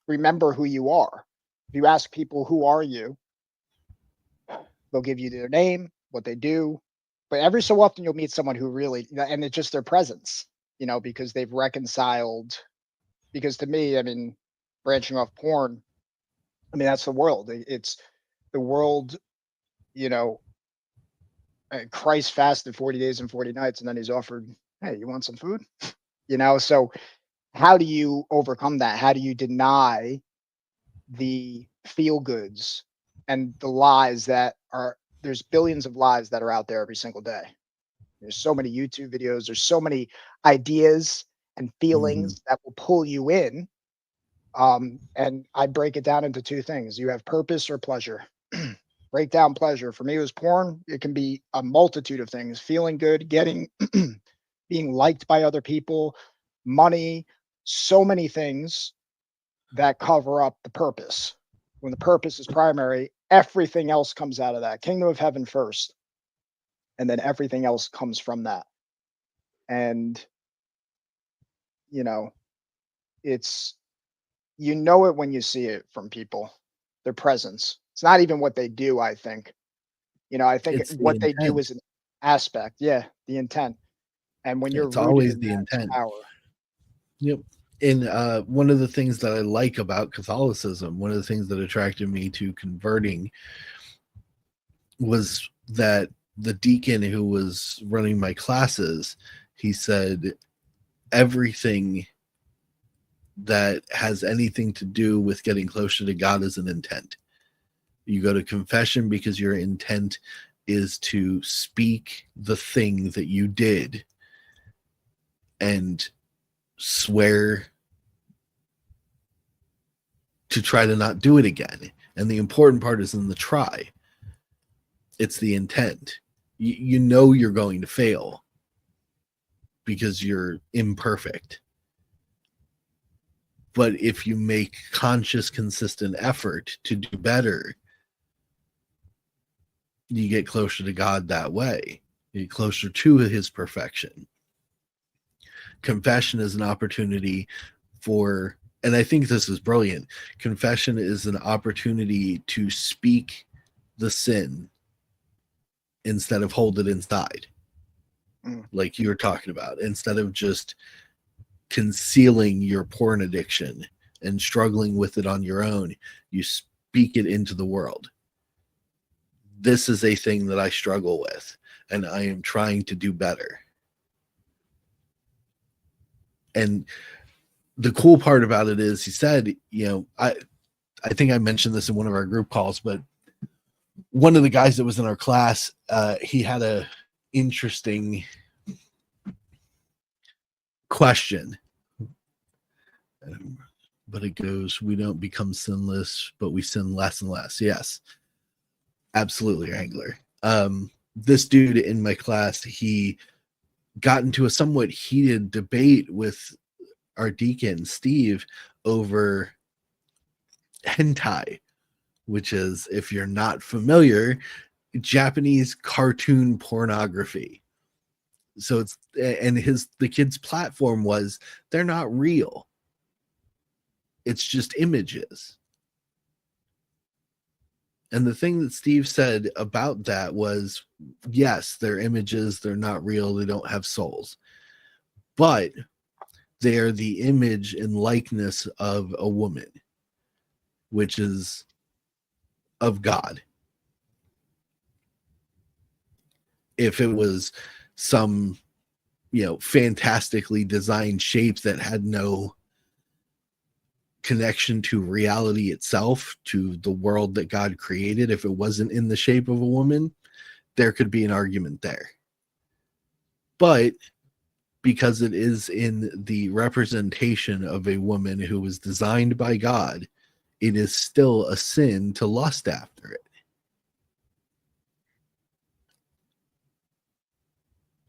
Remember who you are. If you ask people, who are you? They'll give you their name, what they do. But every so often you'll meet someone who really, and it's just their presence, because they've reconciled. Because to me, branching off porn, that's the world. It's the world, Christ fasted 40 days and 40 nights, and then he's offered, hey, you want some food? So how do you overcome that? How do you deny the feel goods and the lies there's billions of lies that are out there every single day. There's so many YouTube videos. There's so many ideas and feelings that will pull you in. And I break it down into two things. You have purpose or pleasure. Break down pleasure. For me, it was porn. It can be a multitude of things. Feeling good, getting, being liked by other people, money, so many things that cover up the purpose. When the purpose is primary, everything else comes out of that. Kingdom of heaven first. And then everything else comes from that. And, it's, it when you see it from people, their presence. It's not even what they do, I think. I think what they do is an aspect. Yeah, the intent. And when you're it's always the intent. Power. Yep. And one of the things that I like about Catholicism, one of the things that attracted me to converting was that the deacon who was running my classes, he said, everything that has anything to do with getting closer to God is an intent. You go to confession because your intent is to speak the thing that you did and swear to try to not do it again. And the important part is in the try. It's the intent. You know you're going to fail because you're imperfect. But if you make conscious, consistent effort to do better, you get closer to God that way. You get closer to his perfection. Confession is an opportunity for, and I think this is brilliant, confession is an opportunity to speak the sin instead of hold it inside. Like you were talking about, instead of just concealing your porn addiction and struggling with it on your own, you speak it into the world. This is a thing that I struggle with, and I am trying to do better. And the cool part about it is, he said, I think I mentioned this in one of our group calls, but one of the guys that was in our class, he had a interesting question. But it goes, we don't become sinless, but we sin less and less. Yes, absolutely, Wrangler. This dude in my class, he got into a somewhat heated debate with our deacon, Steve, over hentai, which is, if you're not familiar, Japanese cartoon pornography. So it's, and the kid's platform was, they're not real. It's just images. And the thing that Steve said about that was, yes, they're images, they're not real, they don't have souls. But they are the image and likeness of a woman, which is of God. If it was some, fantastically designed shape that had no connection to reality itself, to the world that God created, if it wasn't in the shape of a woman, there could be an argument there. But because it is in the representation of a woman who was designed by God, it is still a sin to lust after it.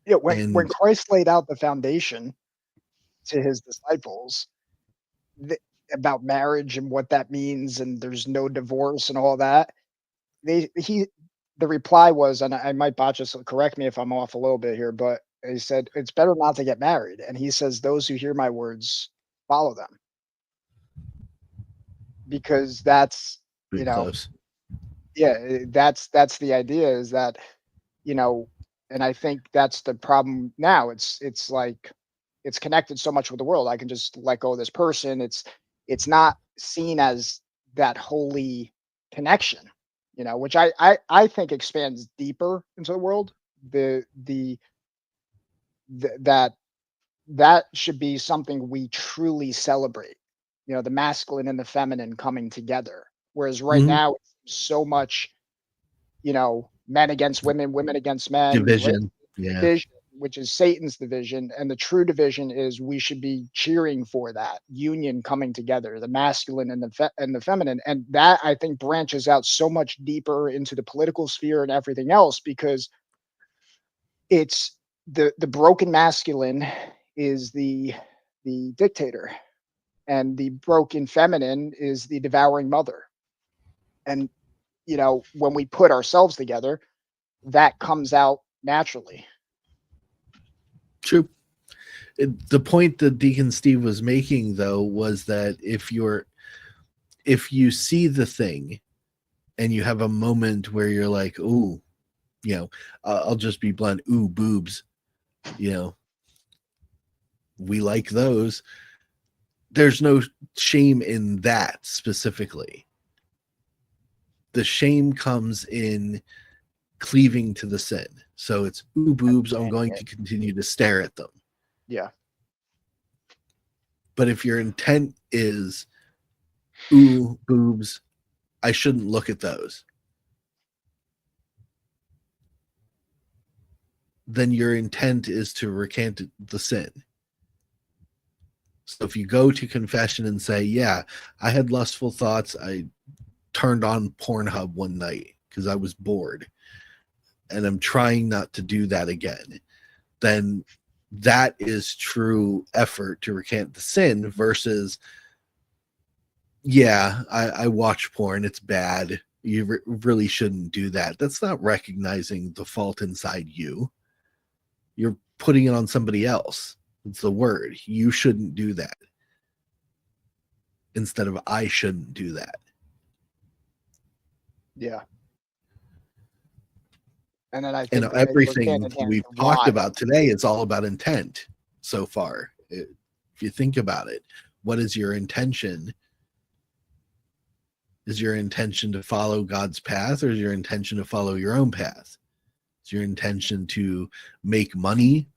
Yeah, when And Christ laid out the foundation to his disciples about marriage and what that means, and there's no divorce and all that, the reply was, and I might botch this, so correct me if I'm off a little bit here, but he said it's better not to get married. And he says, those who hear my words, follow them, because that's, pretty close. that's the idea, is that, and I think that's the problem now. It's like it's connected so much with the world. I can just let go of this person. It's not seen as that holy connection, which I think expands deeper into the world. That should be something we truly celebrate. The masculine and the feminine coming together. Whereas right Mhm. now, it's so much, men against women, women against men, Division. Yeah. division, which is Satan's division. And the true division is we should be cheering for that union coming together, the masculine and the feminine. And that, I think, branches out so much deeper into the political sphere and everything else, because it's the broken masculine is the dictator, and the broken feminine is the devouring mother. And when we put ourselves together, that comes out naturally. True. The point that Deacon Steve was making, though, was that if you see the thing and you have a moment where you're like, ooh, I'll just be blunt, ooh, boobs, we like those. There's no shame in that specifically. The shame comes in cleaving to the sin. So it's, ooh, boobs, I'm going to continue to stare at them. Yeah. But if your intent is, ooh, boobs, I shouldn't look at those, then your intent is to recant the sin. So if you go to confession and say, yeah, I had lustful thoughts, I turned on Pornhub one night because I was bored, and I'm trying not to do that again, then that is true effort to recant the sin versus, yeah, I watch porn, it's bad, you really shouldn't do that. That's not recognizing the fault inside you. You're putting it on somebody else. It's the word. You shouldn't do that. Instead of I shouldn't do that. Yeah. And then I think everything we've talked about today is all about intent so far. If you think about it, what is your intention? Is your intention to follow God's path, or is your intention to follow your own path? Is your intention to make money?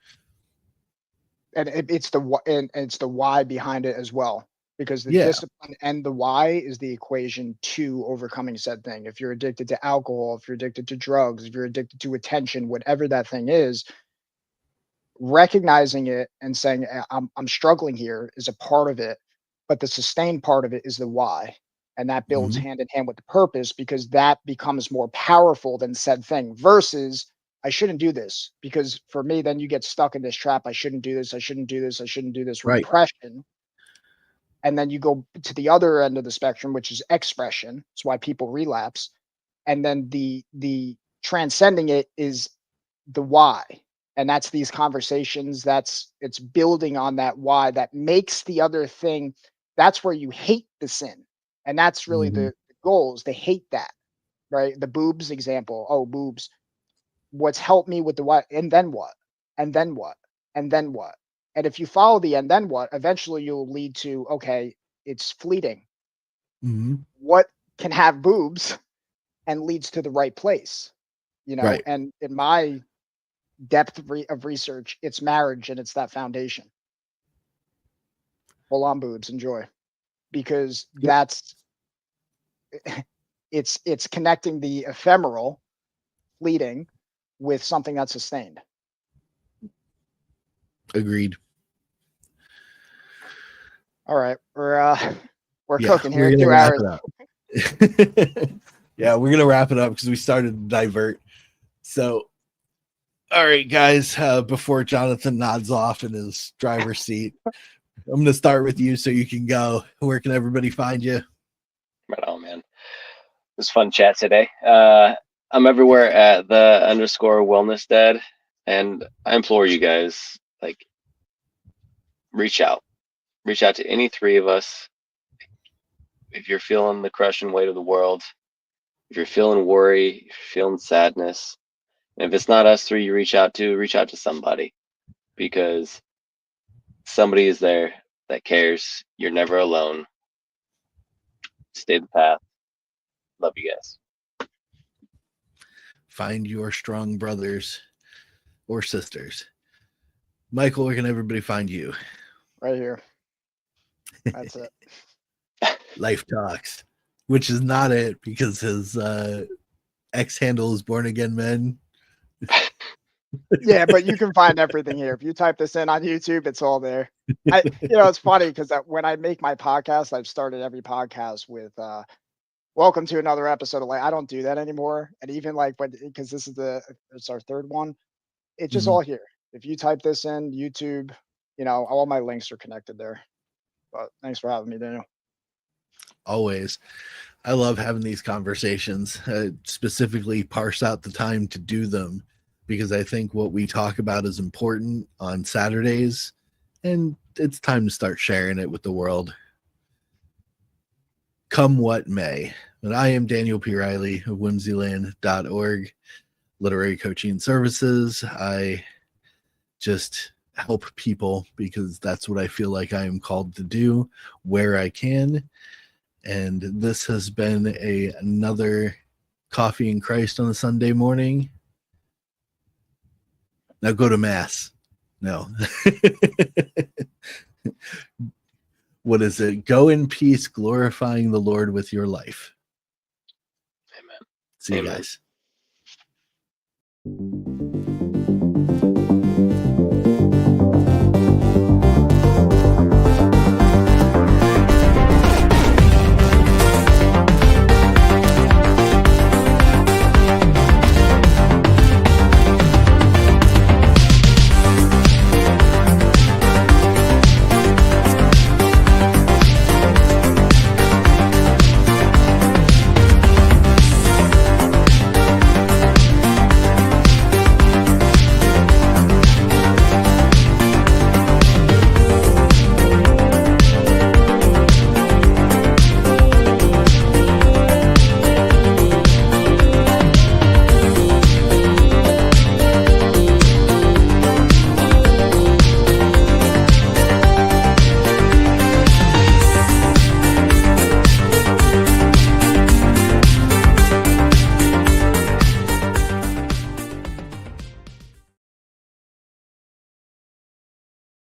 And it's the why behind it as well, because the discipline and the why is the equation to overcoming said thing. If you're addicted to alcohol, if you're addicted to drugs, if you're addicted to attention, whatever that thing is, recognizing it and saying, I'm struggling here, is a part of it, but the sustained part of it is the why. And that builds hand in hand with the purpose, because that becomes more powerful than said thing versus I shouldn't do this. Because for me, then you get stuck in this trap. I shouldn't do this. I shouldn't do this. I shouldn't do this. Right. Repression. And then you go to the other end of the spectrum, which is expression. That's why people relapse. And then the transcending it is the why. And that's these conversations. It's building on that why that makes the other thing. That's where you hate the sin. And that's really the goal, is to hate that, right? The boobs example. Oh, boobs. What's helped me with the what, and then what, and then what, and then what. And if you follow the and then what, eventually you'll lead to, okay, it's fleeting. What can have boobs and leads to the right place, Right. And in my depth of research, it's marriage, and it's that foundation. Full on boobs. Enjoy. because that's it's connecting the ephemeral, fleeting, with something that's sustained. Agreed. All right, we're Yeah, cooking here. we're gonna 2 wrap hours. it up. Yeah, we're gonna wrap it up because we started to divert. So, all right, guys. Before Jonathan nods off in his driver's seat, I'm gonna start with you so you can go. Where can everybody find you? Right on, man. It was fun chat today. I'm everywhere at the _wellness dad, and I implore you guys, like, reach out to any three of us. If you're feeling the crushing weight of the world, if you're feeling worry, if you're feeling sadness, and if it's not us three you reach out to somebody, because somebody is there that cares. You're never alone. Stay the path. Love you guys. Find your strong brothers or sisters. Michael, where can everybody find you? Right here. That's it. Life Talks, which is not it because his X handle is Born Again Men. Yeah, but you can find everything here. If you type this in on YouTube, it's all there. It's funny because when I make my podcast, I've started every podcast with welcome to another episode of I don't do that anymore. And even because it's our third one, it's just all here. If you type this in YouTube, all my links are connected there. But thanks for having me, Daniel. Always. I love having these conversations, specifically parse out the time to do them, because I think what we talk about is important on Saturdays, and it's time to start sharing it with the world. Come what may. But I am Daniel P. Riley of whimsyland.org, literary coaching services. I just help people because that's what I feel like I am called to do where I can. And this has been another Coffee and Christ on a Sunday morning. Now go to Mass. No. What is it? Go in peace, glorifying the Lord with your life. Amen. See you Amen. guys.